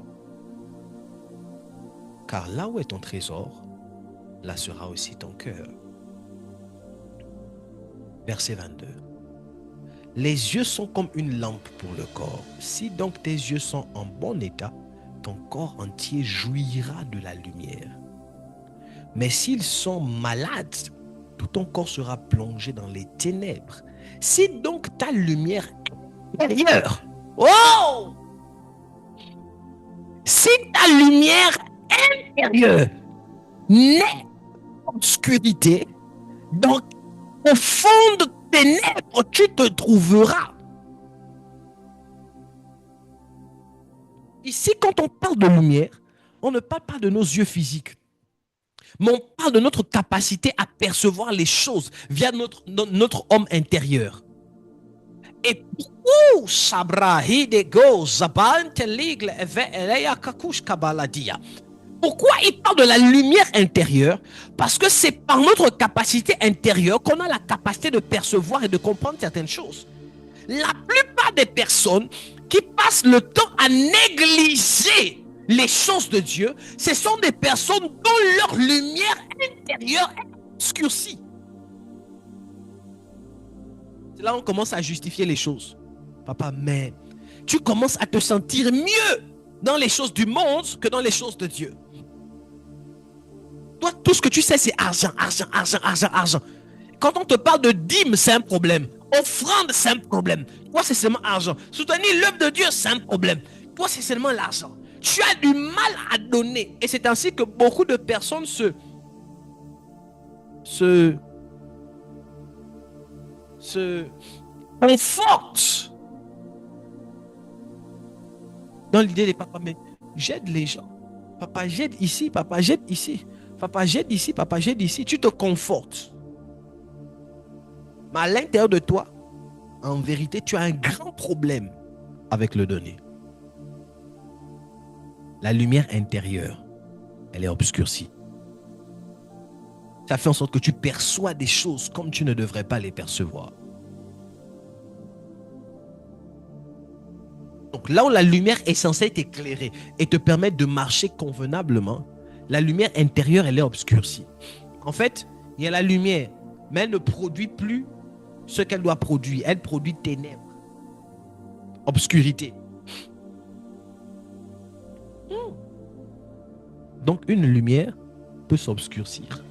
Car là où est ton trésor, là sera aussi ton cœur. Verset 22. Les yeux sont comme une lampe pour le corps. Si donc tes yeux sont en bon état, ton corps entier jouira de la lumière. Mais s'ils sont malades, tout ton corps sera plongé dans les ténèbres. Si donc ta lumière intérieure, oh! Si ta lumière intérieure n'est obscurité, donc au fond de ténèbres, tu te trouveras. Ici, quand on parle de lumière, on ne parle pas de nos yeux physiques. Mais on parle de notre capacité à percevoir les choses via notre homme intérieur. Et pourquoi il parle de la lumière intérieure? Parce que c'est par notre capacité intérieure qu'on a la capacité de percevoir et de comprendre certaines choses. La plupart des personnes qui passent le temps à négliger les choses de Dieu, ce sont des personnes dont leur lumière intérieure est obscurcie. C'est là où on commence à justifier les choses. Papa, mais tu commences à te sentir mieux dans les choses du monde que dans les choses de Dieu. Toi, tout ce que tu sais, c'est argent, argent, argent, argent, argent. Quand on te parle de dîmes, c'est un problème. Offrande, c'est un problème. Toi, c'est seulement argent. Soutenir l'œuvre de Dieu, c'est un problème. Toi, c'est seulement l'argent. Tu as du mal à donner. Et c'est ainsi que beaucoup de personnes se confortent dans l'idée des papas, mais j'aide les gens. Papa, j'aide ici, papa, j'aide ici. Papa, j'aide ici, papa, j'aide ici. Tu te confortes. Mais à l'intérieur de toi, en vérité, tu as un grand problème avec le donner. La lumière intérieure, elle est obscurcie. Ça fait en sorte que tu perçois des choses comme tu ne devrais pas les percevoir. Donc là où la lumière est censée t'éclairer et te permettre de marcher convenablement, la lumière intérieure, elle est obscurcie. En fait, il y a la lumière, mais elle ne produit plus ce qu'elle doit produire. Elle produit ténèbres, obscurité. Donc une lumière peut s'obscurcir.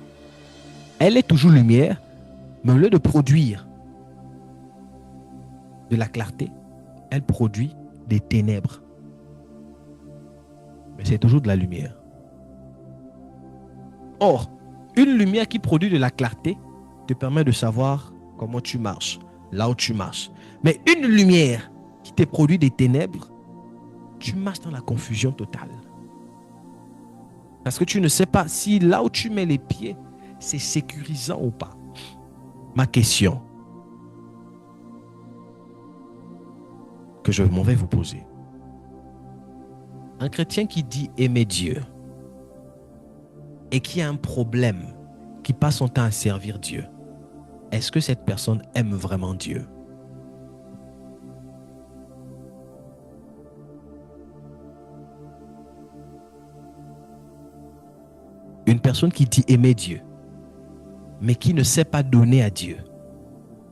Elle est toujours lumière, mais au lieu de produire de la clarté, elle produit des ténèbres. Mais c'est toujours de la lumière. Or, une lumière qui produit de la clarté te permet de savoir comment tu marches, là où tu marches. Mais une lumière qui te produit des ténèbres, tu marches dans la confusion totale. Parce que tu ne sais pas si là où tu mets les pieds, c'est sécurisant ou pas. Ma question que je m'en vais vous poser. Un chrétien qui dit aimer Dieu et qui a un problème, qui passe son temps à servir Dieu, est-ce que cette personne aime vraiment Dieu? Une personne qui dit aimer Dieu, mais qui ne sait pas donner à Dieu.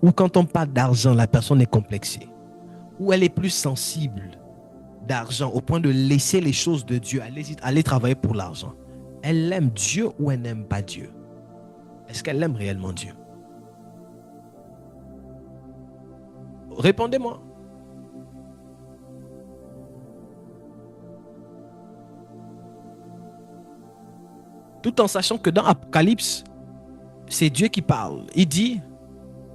Ou quand on parle d'argent, la personne est complexée. ou elle est plus sensible d'argent au point de laisser les choses de Dieu, aller travailler pour l'argent? Elle aime Dieu ou elle n'aime pas Dieu? Est-ce qu'elle aime réellement Dieu? Répondez-moi. Tout en sachant que dans Apocalypse, c'est Dieu qui parle. Il dit,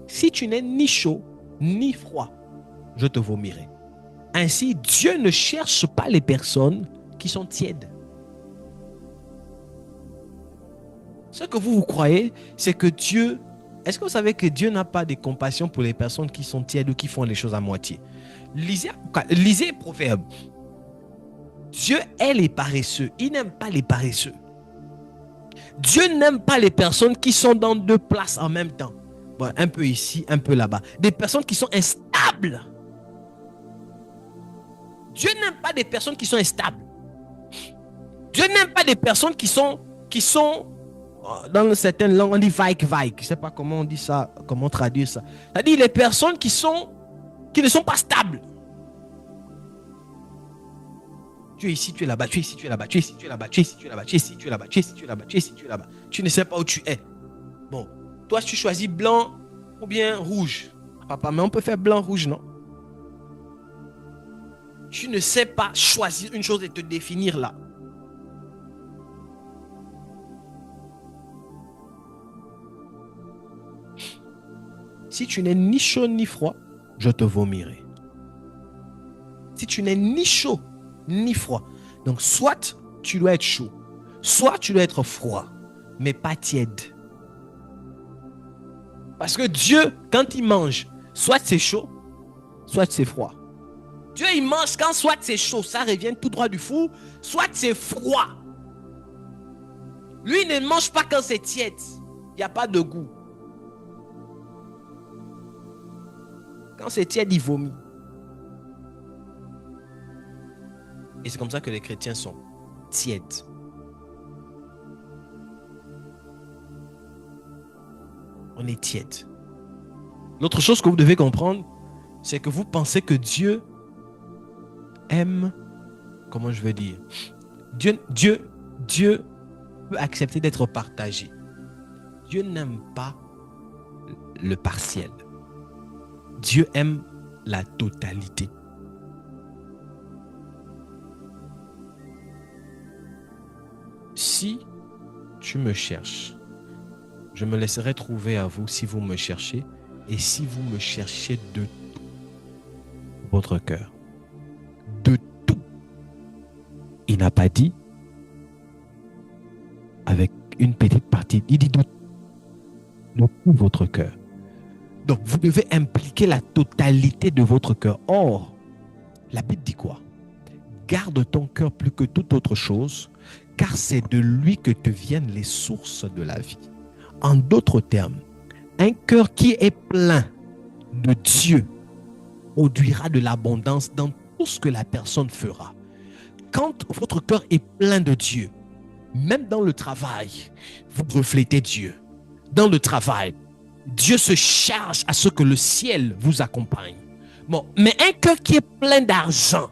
si tu n'es ni chaud ni froid, je te vomirai. Ainsi, Dieu ne cherche pas les personnes qui sont tièdes. Ce que vous croyez, c'est que Dieu... Est-ce que vous savez que Dieu n'a pas de compassion pour les personnes qui sont tièdes ou qui font les choses à moitié? Lisez Proverbes. Dieu est les paresseux. Il n'aime pas les paresseux. Dieu n'aime pas les personnes qui sont dans deux places en même temps. Bon, un peu ici, un peu là-bas. Des personnes qui sont instables. Dieu n'aime pas des personnes qui sont instables. Dieu n'aime pas des personnes qui sont dans certaines langues, on dit vaik. Je ne sais pas comment on dit ça, comment traduire ça. C'est-à-dire les personnes qui ne sont pas stables. Tu es ici, tu es là-bas, tu es ici, tu es là-bas, tu es ici, tu es là-bas, tu es ici, tu es là-bas, tu es ici, tu es là-bas, tu es ici, tu es là-bas, tu es ici, tu es là-bas. Tu ne sais pas où tu es. Bon, toi, tu choisis blanc ou bien rouge. Papa, mais on peut faire blanc, rouge, non? Tu ne sais pas choisir une chose et te définir là. Si tu n'es ni chaud ni froid, je te vomirai. Si tu n'es ni chaud ni froid. Donc, soit tu dois être chaud, soit tu dois être froid, mais pas tiède. Parce que Dieu, quand il mange, soit c'est chaud, soit c'est froid. Dieu, il mange quand soit c'est chaud, ça revient tout droit du four, soit c'est froid. Lui, il ne mange pas quand c'est tiède. Il n'y a pas de goût. Quand c'est tiède, il vomit. Et c'est comme ça que les chrétiens sont tièdes. On est tiède. L'autre chose que vous devez comprendre, c'est que vous pensez que Dieu aime, comment je veux dire, Dieu peut accepter d'être partagé. Dieu n'aime pas le partiel. Dieu aime la totalité. Si tu me cherches, je me laisserai trouver à vous si vous me cherchez et si vous me cherchez de tout votre cœur. De tout. Il n'a pas dit avec une petite partie. Il dit de tout votre cœur. Donc, vous devez impliquer la totalité de votre cœur. Or, la Bible dit quoi? Garde ton cœur plus que toute autre chose, car c'est de lui que te viennent les sources de la vie. En d'autres termes, un cœur qui est plein de Dieu produira de l'abondance dans tout ce que la personne fera. Quand votre cœur est plein de Dieu, même dans le travail, vous reflétez Dieu. Dans le travail, Dieu se charge à ce que le ciel vous accompagne. Bon, mais un cœur qui est plein d'argent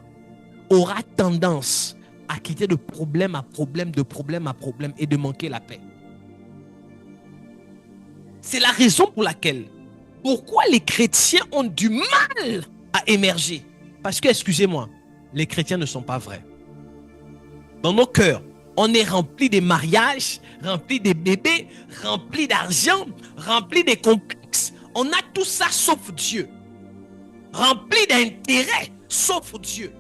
aura tendance à quitter de problème à problème, de problème à problème et de manquer la paix. C'est la raison pour laquelle, pourquoi les chrétiens ont du mal à émerger. Parce que, excusez-moi, les chrétiens ne sont pas vrais. Dans nos cœurs, on est rempli des mariages, rempli des bébés, rempli d'argent, rempli des complexes. On a tout ça sauf Dieu. Rempli d'intérêts sauf Dieu.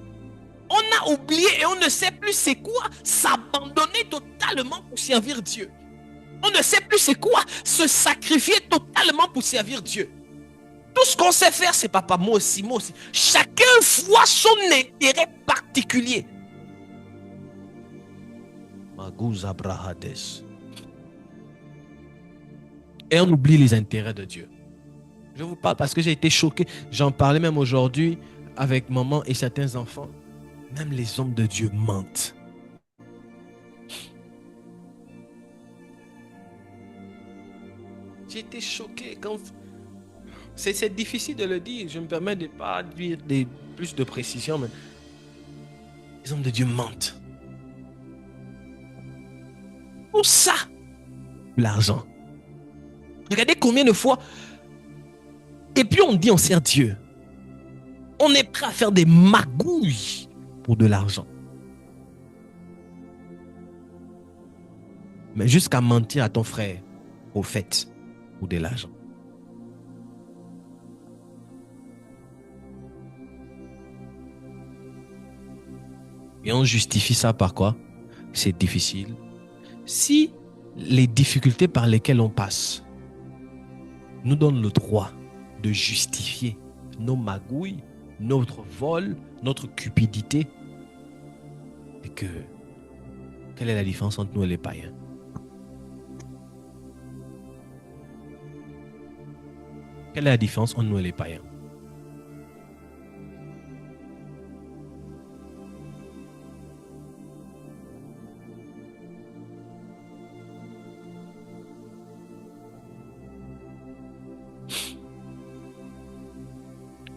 On a oublié et on ne sait plus c'est quoi s'abandonner totalement pour servir Dieu. On ne sait plus c'est quoi se sacrifier totalement pour servir Dieu. Tout ce qu'on sait faire, c'est papa, moi aussi, moi aussi. Chacun voit son intérêt particulier. Et on oublie les intérêts de Dieu. Je vous parle parce que j'ai été choqué. J'en parlais même aujourd'hui avec maman et certains enfants. Même les hommes de Dieu mentent. J'ai été choqué quand C'est difficile de le dire. Je me permets de ne pas dire plus de précision, mais les hommes de Dieu mentent. Pour ça, l'argent. Regardez combien de fois. Et puis on dit on sert Dieu. On est prêt à faire des magouilles pour de l'argent. Mais jusqu'à mentir à ton frère, au fait, pour de l'argent. Et on justifie ça par quoi? C'est difficile. Si les difficultés par lesquelles on passe nous donnent le droit de justifier nos magouilles, notre vol, notre cupidité, et que quelle est la différence entre nous et les païens? Quelle est la différence entre nous et les païens?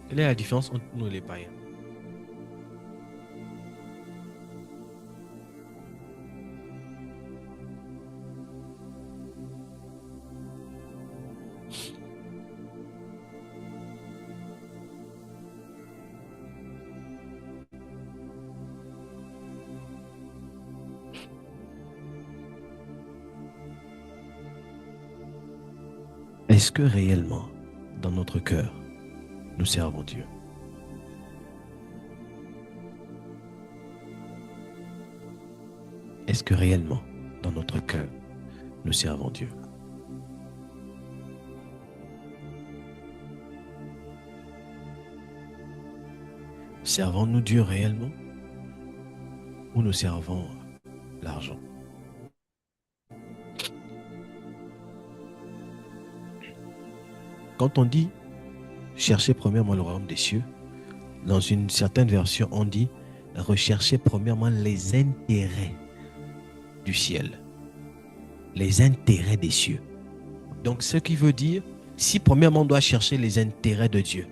Quelle est la différence entre nous et les païens? Est-ce que réellement, dans notre cœur, nous servons Dieu? Est-ce que réellement, dans notre cœur, nous servons Dieu? Servons-nous Dieu réellement ou nous servons l'argent? Quand on dit chercher premièrement le royaume des cieux, dans une certaine version, on dit rechercher premièrement les intérêts du ciel, les intérêts des cieux. Donc, ce qui veut dire, si premièrement on doit chercher les intérêts de Dieu,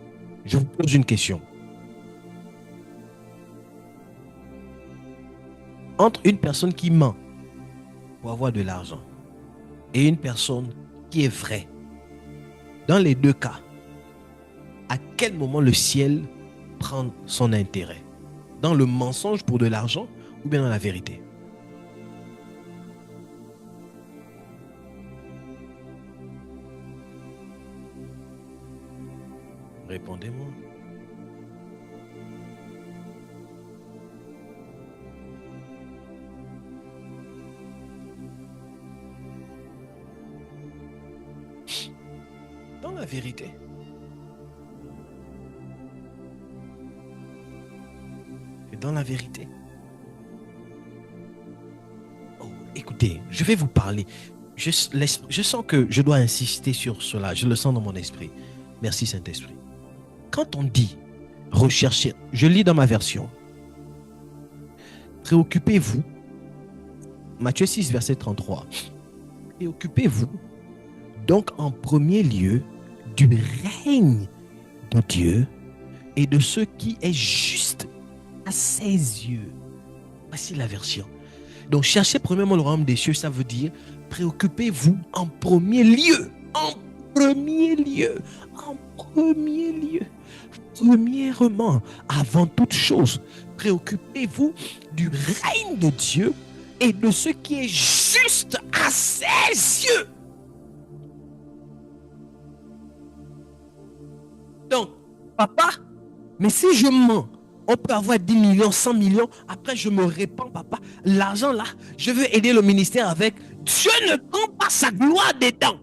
je vous pose une question. Entre une personne qui ment pour avoir de l'argent et une personne qui est vraie, dans les deux cas, à quel moment le ciel prend son intérêt? Dans le mensonge pour de l'argent ou bien dans la vérité? Répondez-moi. Dans la vérité. Et dans la vérité. Oh, écoutez, je vais vous parler. Je sens que je dois insister sur cela. Je le sens dans mon esprit. Merci Saint-Esprit. Quand on dit rechercher, je lis dans ma version. Préoccupez-vous. Matthieu 6, verset 33. Préoccupez-vous donc en premier lieu du règne de Dieu et de ce qui est juste à ses yeux. Voici la version. Donc, cherchez premièrement le royaume des cieux, ça veut dire préoccupez-vous en premier lieu. En premier lieu. En premier lieu. Premièrement, avant toute chose, préoccupez-vous du règne de Dieu et de ce qui est juste à ses yeux. Donc, papa, mais si je mens, on peut avoir 10 millions, 100 millions, après je me répands, papa. L'argent là, je veux aider le ministère avec. Dieu ne prend pas sa gloire dedans.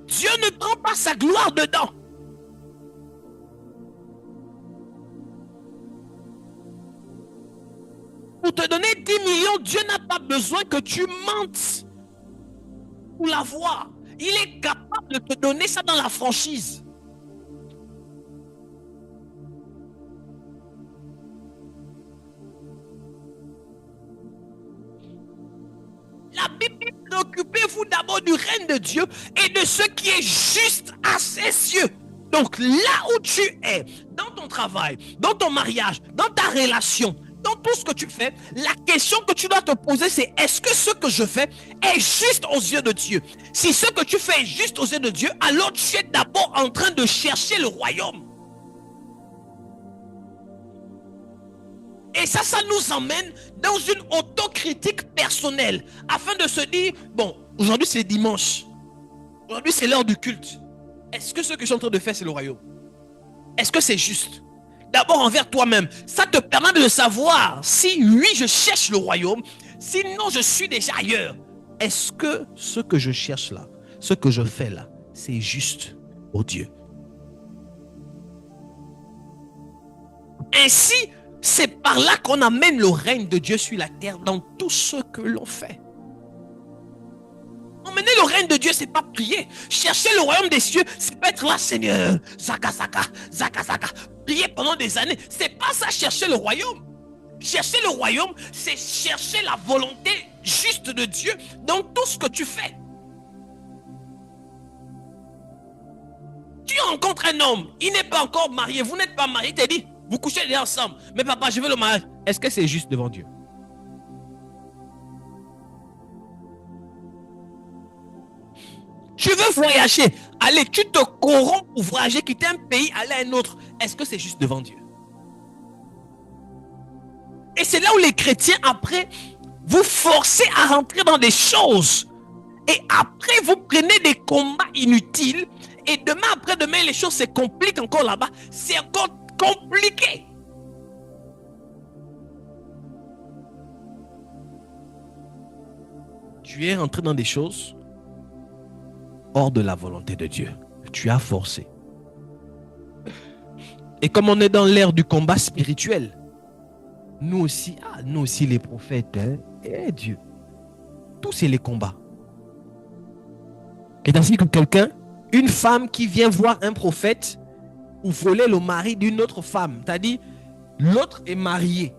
Dieu ne prend pas sa gloire dedans. Pour te donner 10 millions, Dieu n'a pas besoin que tu mentes pour l'avoir. Il est capable de te donner ça dans la franchise. La Bible d'abord du règne de Dieu et de ce qui est juste à ses yeux. Donc là où tu es, dans ton travail, dans ton mariage, dans ta relation, dans tout ce que tu fais, la question que tu dois te poser, c'est est-ce que ce que je fais est juste aux yeux de Dieu? Si ce que tu fais est juste aux yeux de Dieu, alors tu es d'abord en train de chercher le royaume. Et ça nous emmène dans une autocritique personnelle, afin de se dire, bon, aujourd'hui c'est dimanche, aujourd'hui c'est l'heure du culte. Est-ce que ce que je suis en train de faire, c'est le royaume? Est-ce que c'est juste? D'abord envers toi-même. Ça te permet de savoir si oui, je cherche le royaume, sinon je suis déjà ailleurs. Est-ce que ce que je cherche là, ce que je fais là, c'est juste au Dieu? Ainsi, c'est par là qu'on amène le règne de Dieu sur la terre dans tout ce que l'on fait. Emmener le règne de Dieu, c'est pas prier. Chercher le royaume des cieux, c'est pas être là, Seigneur, zaka, zaka, zaka, zaka. Prier pendant des années, c'est pas ça, chercher le royaume. Chercher le royaume, c'est chercher la volonté juste de Dieu dans tout ce que tu fais. Tu rencontres un homme, il n'est pas encore marié, vous n'êtes pas marié, il te dit, vous couchez déjà ensemble, mais papa, je veux le mariage. Est-ce que c'est juste devant Dieu? Tu veux voyager, allez, tu te corromps pour voyager, quitter un pays, aller à un autre. Est-ce que c'est juste devant Dieu? Et c'est là où les chrétiens, après, vous forcez à rentrer dans des choses. Et après, vous prenez des combats inutiles. Et demain, après-demain, les choses se compliquent encore là-bas. C'est encore compliqué. Tu es rentré dans des choses hors de la volonté de Dieu. Tu as forcé. Et comme on est dans l'ère du combat spirituel, nous aussi les prophètes, Dieu, tous c'est les combats. Et ainsi que quelqu'un, une femme qui vient voir un prophète ou voler le mari d'une autre femme, c'est-à-dire l'autre est marié,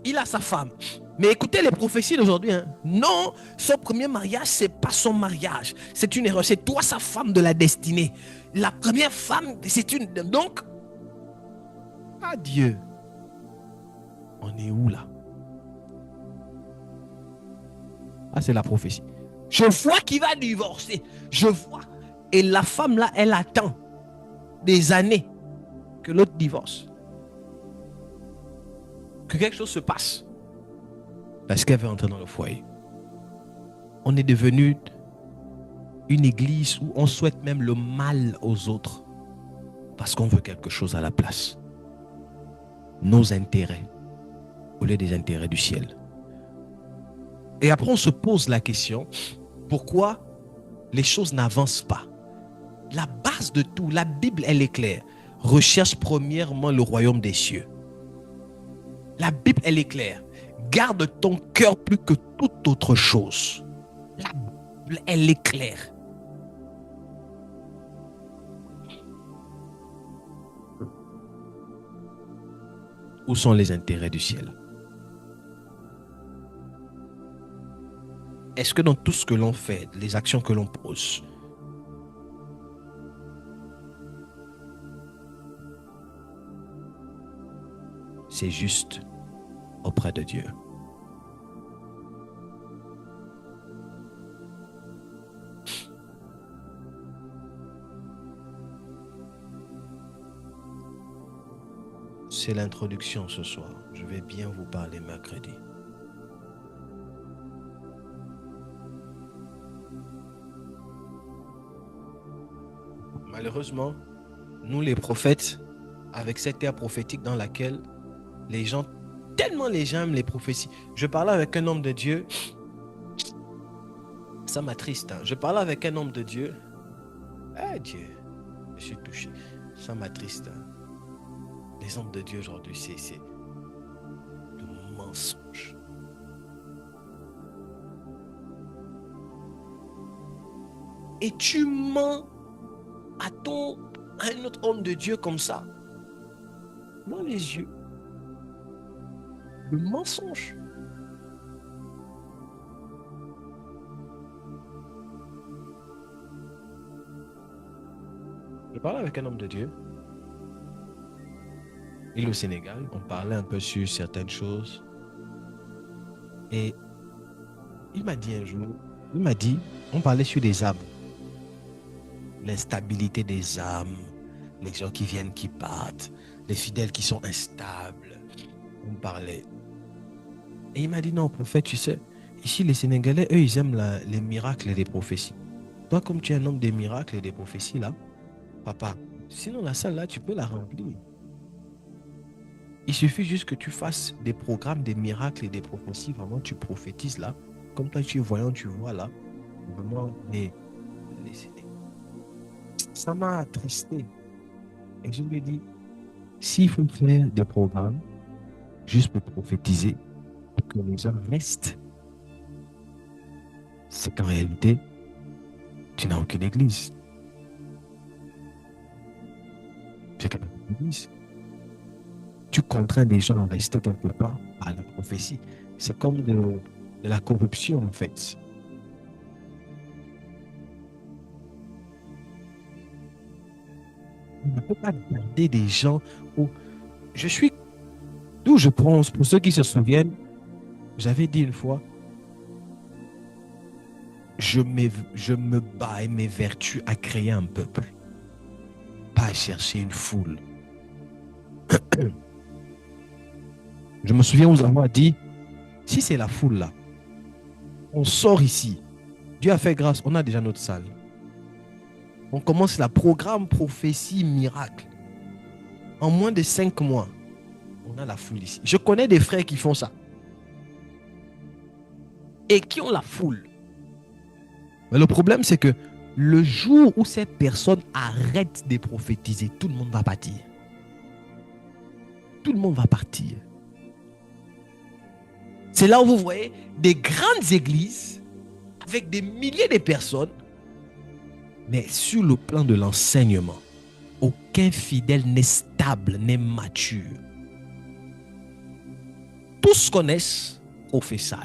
il a sa femme. Mais écoutez les prophéties d'aujourd'hui, non, son premier mariage, c'est pas son mariage. C'est une erreur. C'est toi, sa femme de la destinée. La première femme, c'est une... Donc, adieu. On est où là? Ah, c'est la prophétie. Je vois qu'il va divorcer. Je vois. Et la femme là, elle attend des années que l'autre divorce. Que quelque chose se passe. Parce qu'elle veut entrer dans le foyer. On est devenu une église où on souhaite même le mal aux autres. Parce qu'on veut quelque chose à la place. Nos intérêts au lieu des intérêts du ciel. Et après on se pose la question, pourquoi les choses n'avancent pas? La base de tout, la Bible elle est claire. Recherche premièrement le royaume des cieux. La Bible elle est claire. Garde ton cœur plus que toute autre chose. La Bible, elle est claire. Où sont les intérêts du ciel? Est-ce que dans tout ce que l'on fait, les actions que l'on pose, c'est juste auprès de Dieu? C'est l'introduction ce soir. Je vais bien vous parler mercredi. Malheureusement, nous les prophètes, avec cette ère prophétique dans laquelle les gens, tellement les gens aiment les prophéties. Je parlais avec un homme de Dieu, ça m'attriste. Je parlais avec un homme de Dieu, Dieu, je suis touché, ça m'attriste. Les hommes de Dieu aujourd'hui, c'est le mensonge. Et tu mens à un autre homme de Dieu comme ça, dans les yeux. Le mensonge. Je parlais avec un homme de Dieu. Il est au Sénégal. On parlait un peu sur certaines choses. Et il m'a dit un jour, on parlait sur des âmes. L'instabilité des âmes, les gens qui viennent, qui partent, les fidèles qui sont instables. On parlait. Et il m'a dit, non, prophète, tu sais, ici les Sénégalais, eux, ils aiment les miracles et les prophéties. Toi, comme tu es un homme des miracles et des prophéties, là, papa, sinon la salle, là, tu peux la remplir. Il suffit juste que tu fasses des programmes, des miracles et des prophéties. Vraiment, tu prophétises là. Comme toi, tu es voyant, tu vois là. Vraiment, ça m'a attristé. Et je lui ai dit, s'il faut faire des programmes, juste pour prophétiser, pour que les gens restent, c'est qu'en réalité, tu n'as aucune église. Tu n'as aucune église. Tu contrains des gens à rester quelque part à la prophétie. C'est comme de la corruption, en fait. On ne peut pas garder des gens où je suis. D'où je pense, pour ceux qui se souviennent, j'avais dit une fois, je me bats et mes vertus à créer un peuple, pas à chercher une foule. Je me souviens où Zama a dit, si c'est la foule là, on sort ici. Dieu a fait grâce, on a déjà notre salle. On commence la programme prophétie miracle. En moins de 5 mois, on a la foule ici. Je connais des frères qui font ça. Et qui ont la foule. Mais le problème, c'est que le jour où ces personnes arrêtent de prophétiser, tout le monde va partir. Tout le monde va partir. C'est là où vous voyez des grandes églises avec des milliers de personnes, mais sur le plan de l'enseignement, aucun fidèle n'est stable, n'est mature. Tous connaissent, prophétient.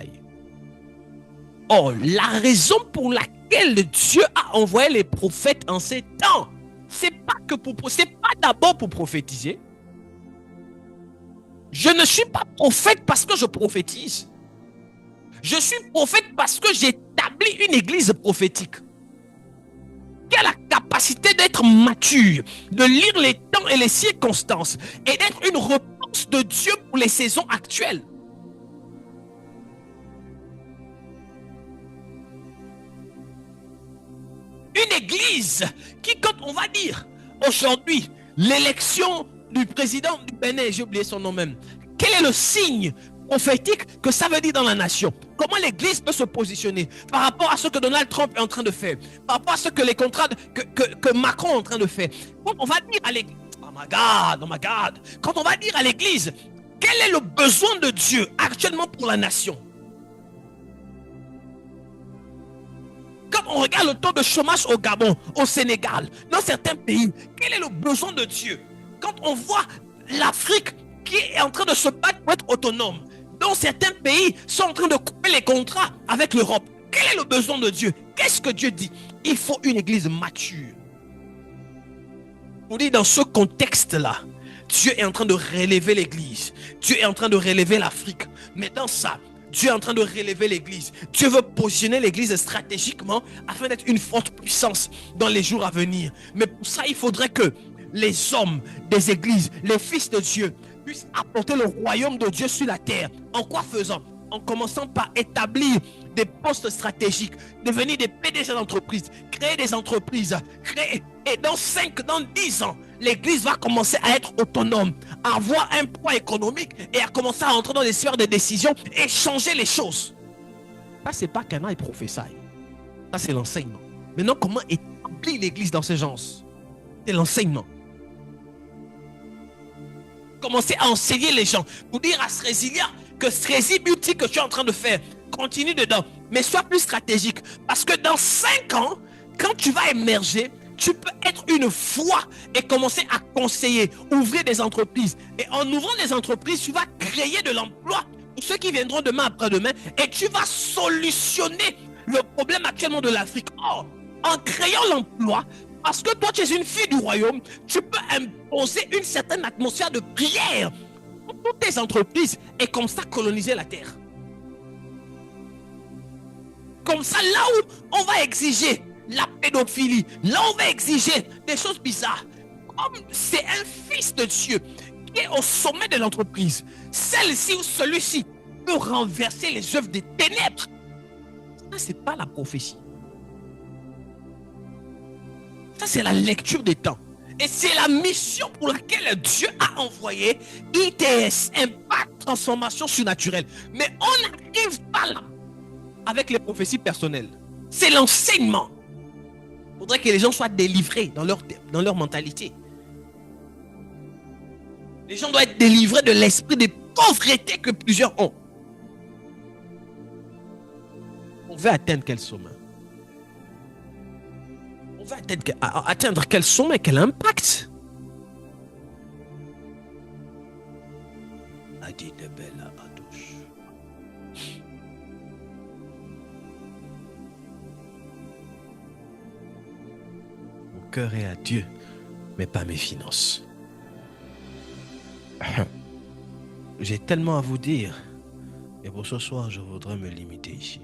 Or, la raison pour laquelle Dieu a envoyé les prophètes en ces temps, c'est pas d'abord pour prophétiser. Je ne suis pas prophète parce que je prophétise. Je suis prophète parce que j'établis une église prophétique qui a la capacité d'être mature, de lire les temps et les circonstances et d'être une réponse de Dieu pour les saisons actuelles. Une église qui, quand on va dire aujourd'hui l'élection du président du Bénin, j'ai oublié son nom même, quel est le signe prophétique que ça veut dire dans la nation? Comment l'église peut se positionner par rapport à ce que Donald Trump est en train de faire, par rapport à ce que les contrats que Macron est en train de faire? Quand on va dire à l'église, oh my God, quand on va dire à l'église, quel est le besoin de Dieu actuellement pour la nation? Quand on regarde le taux de chômage au Gabon, au Sénégal, dans certains pays, quel est le besoin de Dieu? Quand on voit l'Afrique qui est en train de se battre pour être autonome, dont certains pays sont en train de couper les contrats avec l'Europe, quel est le besoin de Dieu? Qu'est-ce que Dieu dit? Il faut une église mature. Vous dites, dans ce contexte-là, Dieu est en train de relever l'église. Dieu est en train de relever l'Afrique. Mais dans ça, Dieu est en train de relever l'église. Dieu veut positionner l'église stratégiquement afin d'être une forte puissance dans les jours à venir. Mais pour ça, il faudrait que les hommes des églises, les fils de Dieu, puissent apporter le royaume de Dieu sur la terre. En quoi faisant? En commençant par établir des postes stratégiques, devenir des PDG d'entreprises, créer des entreprises, et dans 10 ans, l'église va commencer à être autonome, à avoir un poids économique et à commencer à entrer dans des sphères de décision et changer les choses. Ça, c'est pas qu'un œil prophétie. Ça, c'est l'enseignement. Maintenant, comment établir l'église dans ce genre? C'est l'enseignement. Commencer à enseigner les gens. Pour dire à Srésilia que Srési Beauty que tu es en train de faire, continue dedans. Mais sois plus stratégique. Parce que dans 5 ans, quand tu vas émerger, tu peux être une voix et commencer à conseiller, ouvrir des entreprises. Et en ouvrant des entreprises, tu vas créer de l'emploi pour ceux qui viendront demain après-demain. Et tu vas solutionner le problème actuellement de l'Afrique. Or, en créant l'emploi, Parce que toi, tu es une fille du royaume, tu peux imposer une certaine atmosphère de prière pour toutes tes entreprises et comme ça coloniser la terre. Comme ça, là où on va exiger la pédophilie, là où on va exiger des choses bizarres, comme c'est un fils de Dieu qui est au sommet de l'entreprise, celle-ci ou celui-ci peut renverser les œuvres des ténèbres. Ça, c'est pas la prophétie. Ça, c'est la lecture des temps. Et c'est la mission pour laquelle Dieu a envoyé ITS, Impact Transformation Surnaturelle. Mais on n'arrive pas là avec les prophéties personnelles. C'est l'enseignement. Il faudrait que les gens soient délivrés dans leur mentalité. Les gens doivent être délivrés de l'esprit de pauvreté que plusieurs ont. On veut atteindre quel sommet? On veut atteindre quel sommet, quel impact? Adi de Bella Adouche. Mon cœur est à Dieu, mais pas mes finances. J'ai tellement à vous dire, et pour ce soir, je voudrais me limiter ici.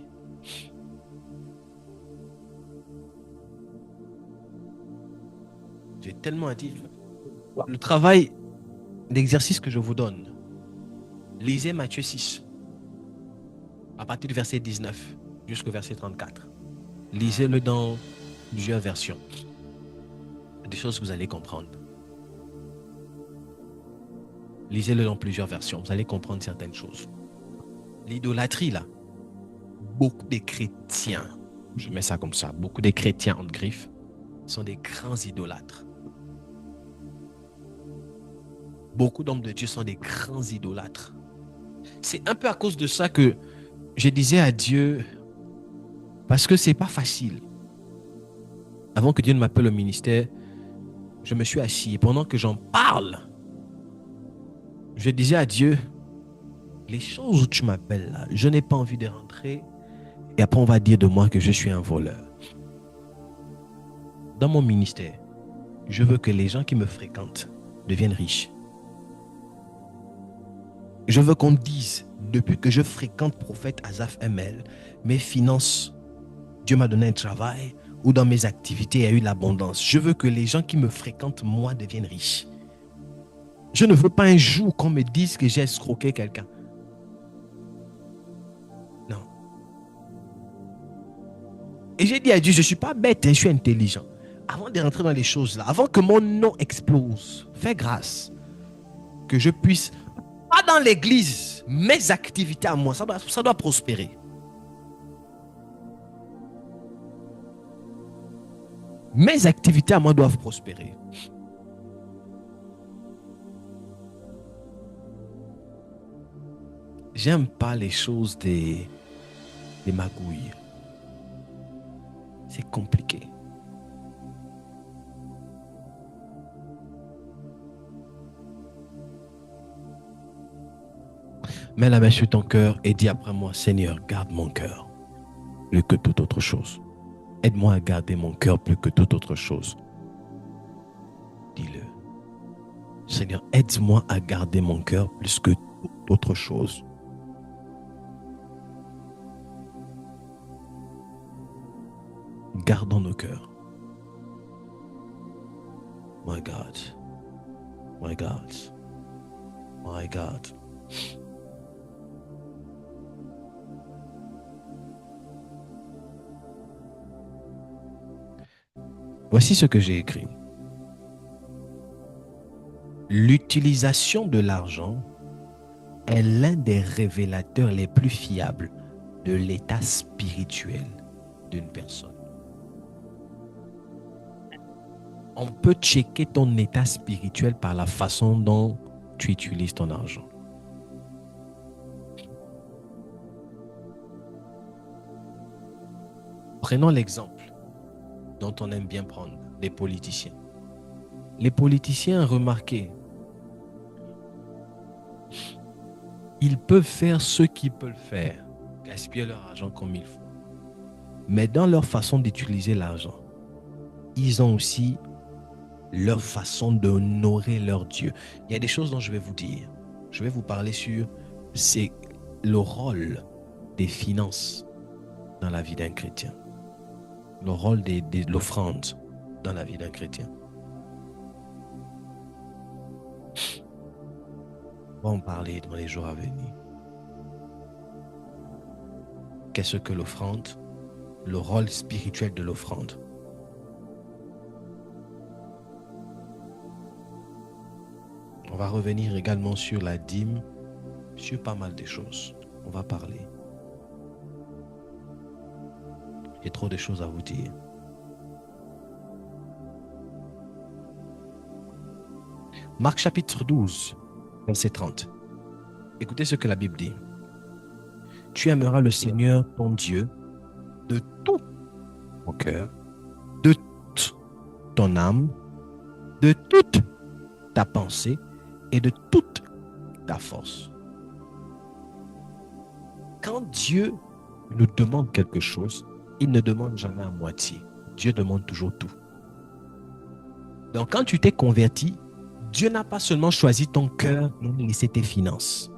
J'ai tellement à dire. Le travail d'exercice que je vous donne, lisez Matthieu 6, à partir du verset 19 jusqu'au verset 34. Lisez-le dans plusieurs versions. Des choses que vous allez comprendre. Lisez-le dans plusieurs versions, vous allez comprendre certaines choses. L'idolâtrie, là, beaucoup de chrétiens, je mets ça comme ça, beaucoup de chrétiens en griffes sont des grands idolâtres. Beaucoup d'hommes de Dieu sont des grands idolâtres. C'est un peu à cause de ça que je disais à Dieu, parce que c'est pas facile. Avant que Dieu ne m'appelle au ministère, je me suis assis et pendant que j'en parle, je disais à Dieu, les choses où tu m'appelles là, je n'ai pas envie de rentrer et après on va dire de moi que je suis un voleur. Dans mon ministère, je veux que les gens qui me fréquentent deviennent riches. Je veux qu'on dise, depuis que je fréquente prophète Asaph ML, mes finances, Dieu m'a donné un travail, ou dans mes activités, il y a eu l'abondance. Je veux que les gens qui me fréquentent, moi, deviennent riches. Je ne veux pas un jour qu'on me dise que j'ai escroqué quelqu'un. Non. Et j'ai dit à Dieu, je ne suis pas bête, je suis intelligent. Avant de rentrer dans les choses là, avant que mon nom explose, fais grâce que je puisse, pas dans l'église, mes activités à moi, ça doit prospérer. Mes activités à moi doivent prospérer. J'aime pas les choses des magouilles. C'est compliqué. Mets la main sur ton cœur et dis après moi, Seigneur, garde mon cœur plus que toute autre chose. Aide-moi à garder mon cœur plus que toute autre chose. Dis-le. Seigneur, aide-moi à garder mon cœur plus que toute autre chose. Gardons nos cœurs. My God. My God. My God. Voici ce que j'ai écrit. L'utilisation de l'argent est l'un des révélateurs les plus fiables de l'état spirituel d'une personne. On peut checker ton état spirituel par la façon dont tu utilises ton argent. Prenons l'exemple dont on aime bien prendre, des politiciens. Les politiciens, remarquez, ils peuvent faire ce qu'ils peuvent faire, gaspiller leur argent comme il faut. Mais dans leur façon d'utiliser l'argent, ils ont aussi leur façon d'honorer leur Dieu. Il y a des choses dont je vais vous dire. Je vais vous parler sur c'est le rôle des finances dans la vie d'un chrétien. Le rôle de l'offrande dans la vie d'un chrétien. On va en parler dans les jours à venir. Qu'est-ce que l'offrande? Le rôle spirituel de l'offrande. On va revenir également sur la dîme, sur pas mal de choses. On va parler. J'ai trop de choses à vous dire. Marc chapitre 12, verset 30. Écoutez ce que la Bible dit. Tu aimeras le Seigneur ton Dieu de tout ton cœur, de toute ton âme, de toute ta pensée et de toute ta force. Quand Dieu nous demande quelque chose, il ne demande jamais à moitié. Dieu demande toujours tout. Donc quand tu t'es converti, Dieu n'a pas seulement choisi ton cœur et laissé tes finances.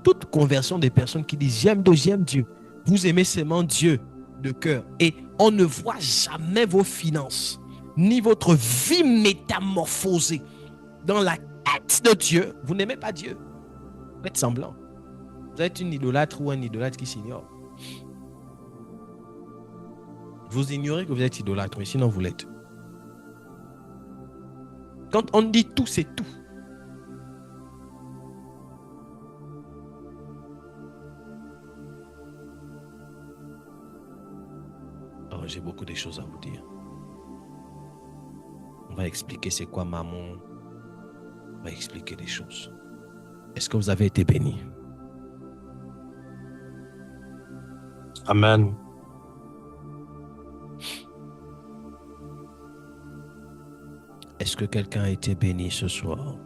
Toute conversion des personnes qui disent j'aime Dieu, vous aimez seulement Dieu de cœur et on ne voit jamais vos finances ni votre vie métamorphosée dans la tête de Dieu, vous n'aimez pas Dieu. Vous êtes semblant. Vous êtes une idolâtre ou un idolâtre qui s'ignore. Vous ignorez que vous êtes idolâtre, mais sinon vous l'êtes. Quand on dit tout, c'est tout. Oh, j'ai beaucoup de choses à vous dire. On va expliquer c'est quoi maman. On va expliquer des choses. Est-ce que vous avez été bénis? Amen. Est-ce que quelqu'un a été béni ce soir?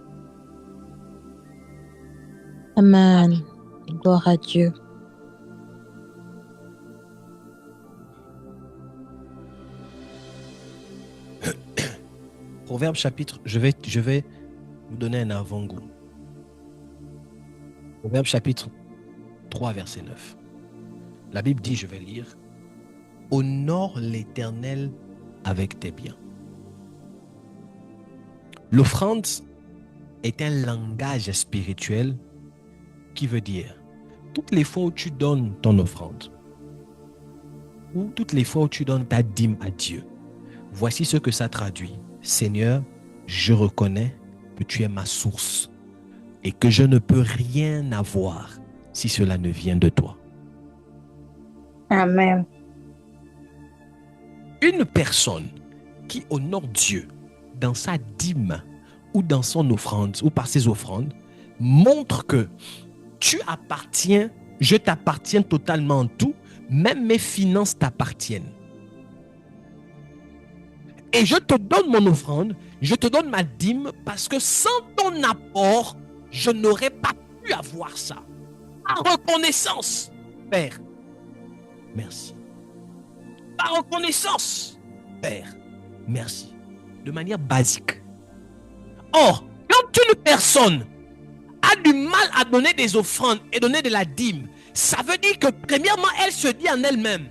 Amen. Gloire à Dieu. Proverbe chapitre, je vais vous donner un avant-goût. Proverbe chapitre 3, verset 9. La Bible dit, je vais lire, « Honore l'Éternel avec tes biens. » L'offrande est un langage spirituel qui veut dire, toutes les fois où tu donnes ton offrande, ou toutes les fois où tu donnes ta dîme à Dieu, voici ce que ça traduit. Seigneur, je reconnais que tu es ma source et que je ne peux rien avoir si cela ne vient de toi. Amen. Une personne qui honore Dieu dans sa dîme ou dans son offrande ou par ses offrandes montre que tu appartiens, je t'appartiens totalement en tout, même mes finances t'appartiennent. Et je te donne mon offrande, je te donne ma dîme parce que sans ton apport, je n'aurais pas pu avoir ça. Par reconnaissance, Père, merci. Par reconnaissance, Père, merci. De manière basique. Or, quand une personne a du mal à donner des offrandes et donner de la dîme, ça veut dire que premièrement, elle se dit en elle-même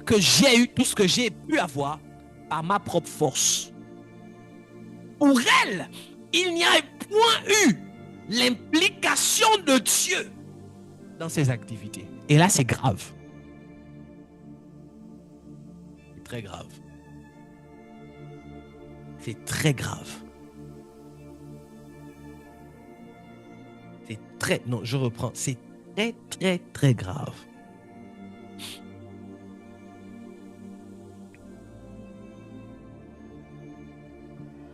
que j'ai eu tout ce que j'ai pu avoir par ma propre force. Pour elle, il n'y a point eu l'implication de Dieu dans ses activités. Et là, c'est grave. C'est très grave. C'est très grave. C'est très... Non, je reprends. C'est très, très, très grave.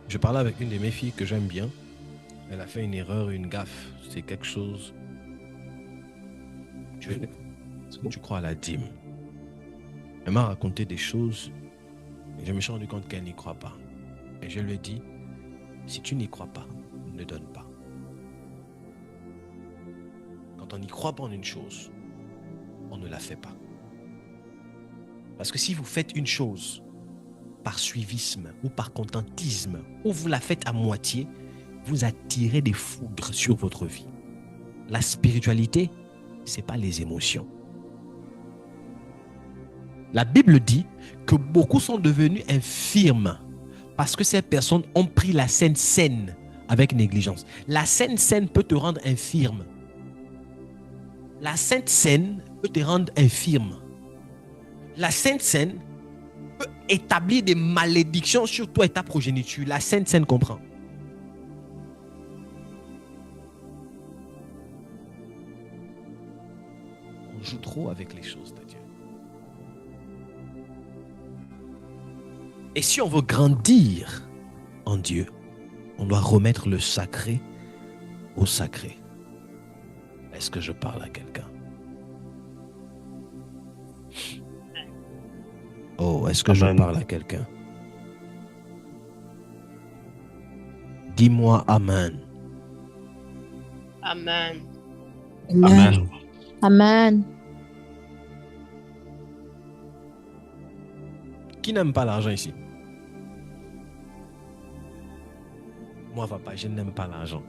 Je parlais avec une de mes filles que j'aime bien. Elle a fait une erreur, une gaffe. C'est quelque chose... Est-ce que tu crois à la dîme? Elle m'a raconté des choses et je me suis rendu compte qu'elle n'y croit pas. Et je lui ai dit, si tu n'y crois pas, ne donne pas. Quand on n'y croit pas en une chose, on ne la fait pas. Parce que si vous faites une chose par suivisme ou par contentisme, ou vous la faites à moitié, vous attirez des foudres sur votre vie. La spiritualité, ce n'est pas les émotions. La Bible dit que beaucoup sont devenus infirmes parce que ces personnes ont pris la Sainte Seine avec négligence. La Sainte Seine peut te rendre infirme. La Sainte Seine peut te rendre infirme. La Sainte Seine peut établir des malédictions sur toi et ta progéniture. La Sainte Seine comprend. On joue trop avec les choses de Dieu. Et si on veut grandir en Dieu, on doit remettre le sacré au sacré. Est-ce que je parle à quelqu'un? Oh, est-ce que je parle à quelqu'un? Dis-moi Amen. Amen. Amen. Amen. Qui n'aime pas l'argent ici? Moi, papa, je n'aime pas l'argent.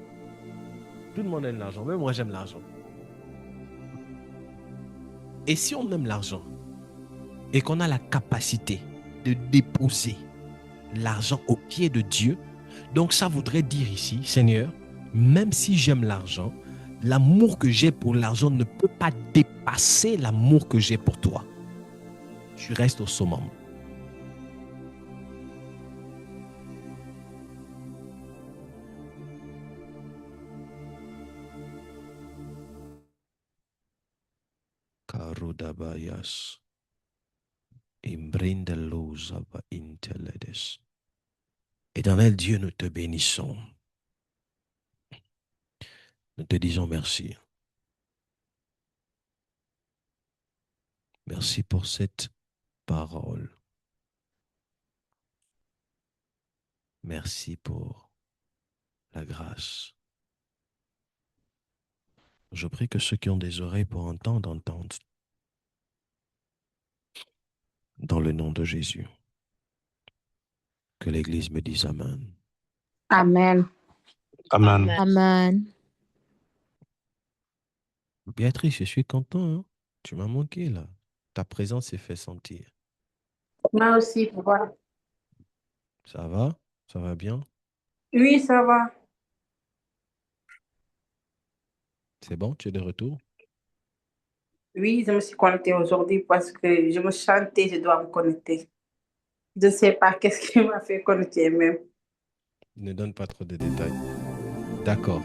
Tout le monde aime l'argent, même moi j'aime l'argent. Et si on aime l'argent et qu'on a la capacité de déposer l'argent au pied de Dieu, donc ça voudrait dire ici, Seigneur, même si j'aime l'argent, l'amour que j'ai pour l'argent ne peut pas dépasser l'amour que j'ai pour toi. Tu restes au summum. Karudabayas. Imbrindeluzaba inteledes. Éternel Dieu, nous te bénissons. Nous te disons merci. Merci pour cette parole. Merci pour la grâce. Je prie que ceux qui ont des oreilles pour entendre, entendent. Dans le nom de Jésus. Que l'Église me dise Amen. Amen. Amen. Amen. Béatrice, je suis content. Hein? Tu m'as manqué là. Ta présence s'est fait sentir. Moi aussi, papa. Ça va? Ça va bien? Oui, ça va. C'est bon? Tu es de retour? Oui, je me suis connectée aujourd'hui parce que je me chantais, je dois me connecter. Je ne sais pas qu'est-ce qui m'a fait connecter même. Ne donne pas trop de détails. D'accord.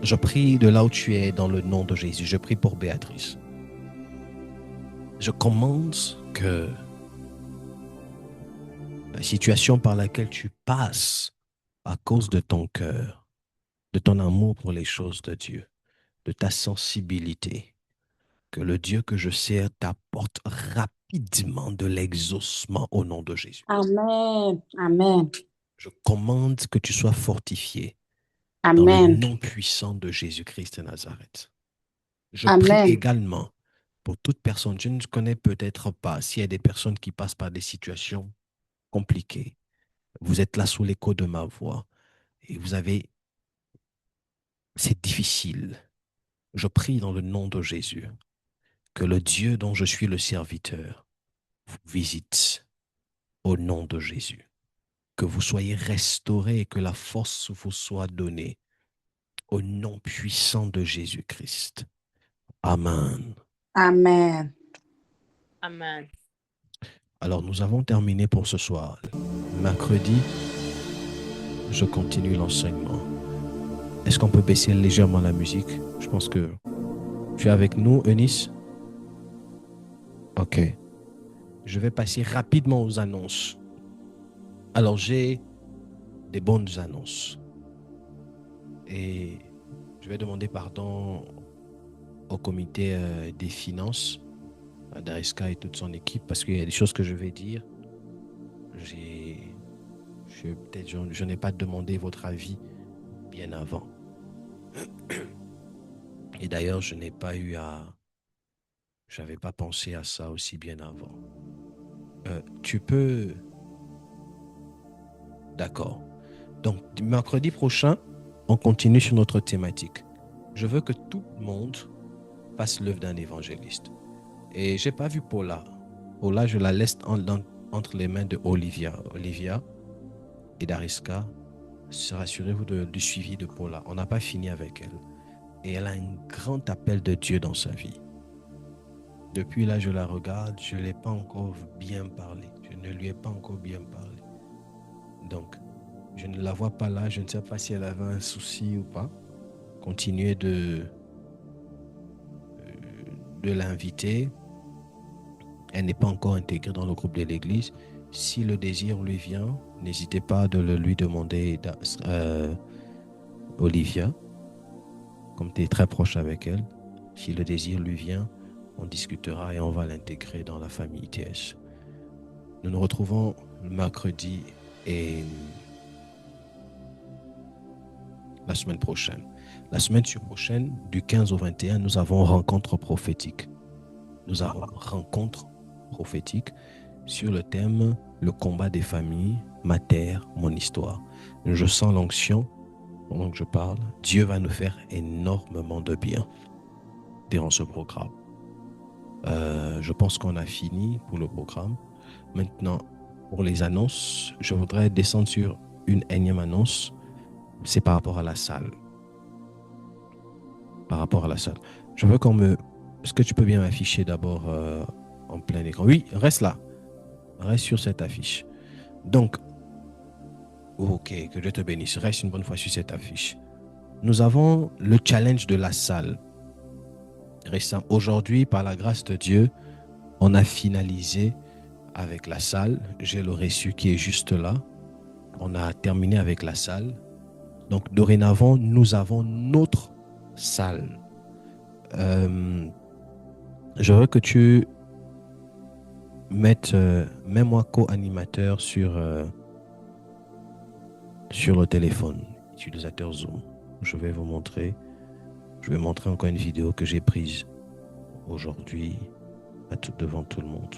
Je prie de là où tu es dans le nom de Jésus. Je prie pour Béatrice. Je commande que la situation par laquelle tu passes à cause de ton cœur, de ton amour pour les choses de Dieu, de ta sensibilité, que le Dieu que je sers t'apporte rapidement de l'exaucement au nom de Jésus. Amen. Amen. Je commande que tu sois fortifié dans le Amen. nom puissant de Jésus-Christ de Nazareth. Je Amen. prie également pour toute personne, je ne connais peut-être pas s'il y a des personnes qui passent par des situations compliquées. Vous êtes là sous l'écho de ma voix et c'est difficile. Je prie dans le nom de Jésus que le Dieu dont je suis le serviteur vous visite au nom de Jésus. Que vous soyez restaurés et que la force vous soit donnée au nom puissant de Jésus-Christ. Amen. Amen. Amen. Alors, nous avons terminé pour ce soir. Mercredi, je continue l'enseignement. Est-ce qu'on peut baisser légèrement la musique? Je pense que tu es avec nous, Eunice? Ok. Je vais passer rapidement aux annonces. Alors, j'ai des bonnes annonces. Et je vais demander pardon au comité des finances, à Dariska et toute son équipe, parce qu'il y a des choses que je vais dire. Je n'ai pas demandé votre avis bien avant. Et d'ailleurs, je n'avais pas pensé à ça aussi bien avant. Tu peux D'accord. Donc, mercredi prochain, on continue sur notre thématique. Je veux que tout le monde fasse l'œuvre d'un évangéliste. Et j'ai pas vu Paula. Paula, je la laisse entre les mains de Olivia. Olivia et Dariska, rassurez-vous du suivi de Paula. On n'a pas fini avec elle. Et elle a un grand appel de Dieu dans sa vie. Depuis là, je la regarde, je ne l'ai pas encore bien parlé. Je ne lui ai pas encore bien parlé. Donc, je ne la vois pas là. Je ne sais pas si elle avait un souci ou pas. Continuez de l'inviter. Elle n'est pas encore intégrée dans le groupe de l'église. Si le désir lui vient, n'hésitez pas de le lui demander, Olivia, comme tu es très proche avec elle. Si le désir lui vient, on discutera et on va l'intégrer dans la famille ITS. Nous nous retrouvons le mercredi et la semaine prochaine. La semaine prochaine, du 15 au 21, nous avons rencontre prophétique. Nous avons rencontre prophétique sur le thème « Le combat des familles, ma terre, mon histoire ». Je sens l'onction pendant que je parle. Dieu va nous faire énormément de bien durant ce programme. Je pense qu'on a fini pour le programme. Maintenant, pour les annonces, je voudrais descendre sur une énième annonce. C'est par rapport à la salle. Par rapport à la salle. Je veux qu'on me... Est-ce que tu peux bien m'afficher d'abord en plein écran? Oui, reste là. Reste sur cette affiche. Donc, ok, que Dieu te bénisse. Reste une bonne fois sur cette affiche. Nous avons le challenge de la salle. Récent. Aujourd'hui, par la grâce de Dieu, on a finalisé avec la salle. J'ai le reçu qui est juste là. On a terminé avec la salle. Donc, dorénavant, nous avons notre salle. Je veux que tu mettes, mets-moi co-animateur sur le téléphone, utilisateur Zoom. Je vais vous montrer. Je vais montrer encore une vidéo que j'ai prise aujourd'hui devant tout le monde.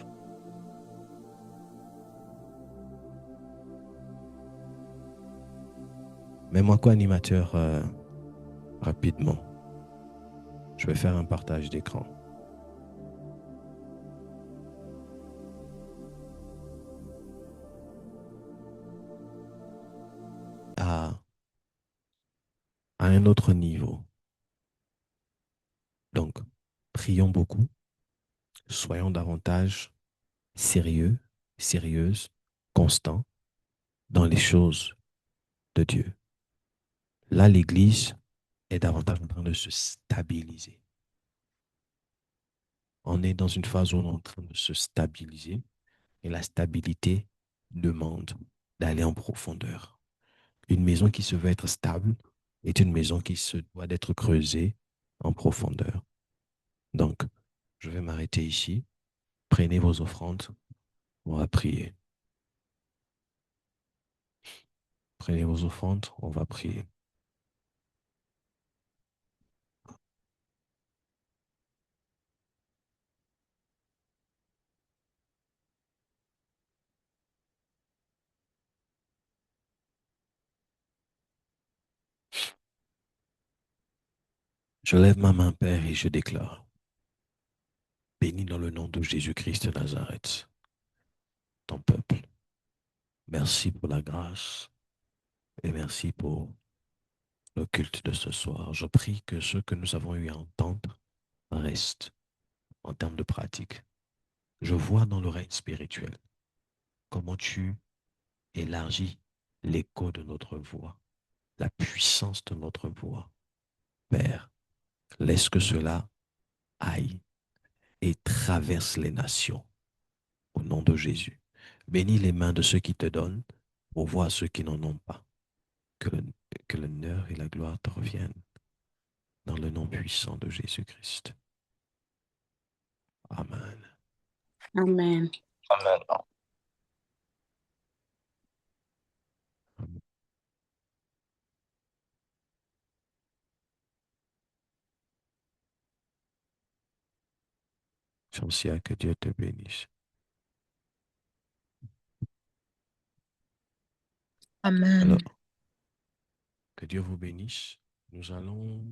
Mets-moi co-animateur rapidement. Je vais faire un partage d'écran. À un autre niveau. Donc, prions beaucoup. Soyons davantage sérieux, sérieuses, constants dans les choses de Dieu. Là, l'Église est davantage en train de se stabiliser. On est dans une phase où on est en train de se stabiliser et la stabilité demande d'aller en profondeur. Une maison qui se veut être stable est une maison qui se doit d'être creusée en profondeur. Donc, je vais m'arrêter ici. Prenez vos offrandes. On va prier. Prenez vos offrandes. On va prier. Je lève ma main, Père, et je déclare, béni dans le nom de Jésus-Christ de Nazareth, ton peuple. Merci pour la grâce et merci pour le culte de ce soir. Je prie que ce que nous avons eu à entendre reste en termes de pratique. Je vois dans l'oreille spirituelle comment tu élargis l'écho de notre voix, la puissance de notre voix. Père, laisse que cela aille et traverse les nations au nom de Jésus. Bénis les mains de ceux qui te donnent, pourvois ceux qui n'en ont pas. Que l'honneur et la gloire te reviennent dans le nom puissant de Jésus-Christ. Amen. Amen. Amen. Amen. Chancia, que Dieu te bénisse. Amen. Alors, que Dieu vous bénisse. Nous allons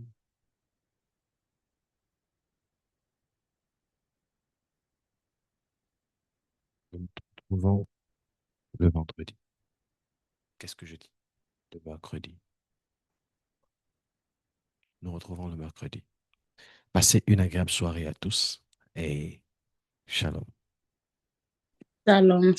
nous retrouvons le vendredi. Qu'est-ce que je dis? Le mercredi. Nous retrouvons le mercredi. Passez une agréable soirée à tous et shalom. Shalom.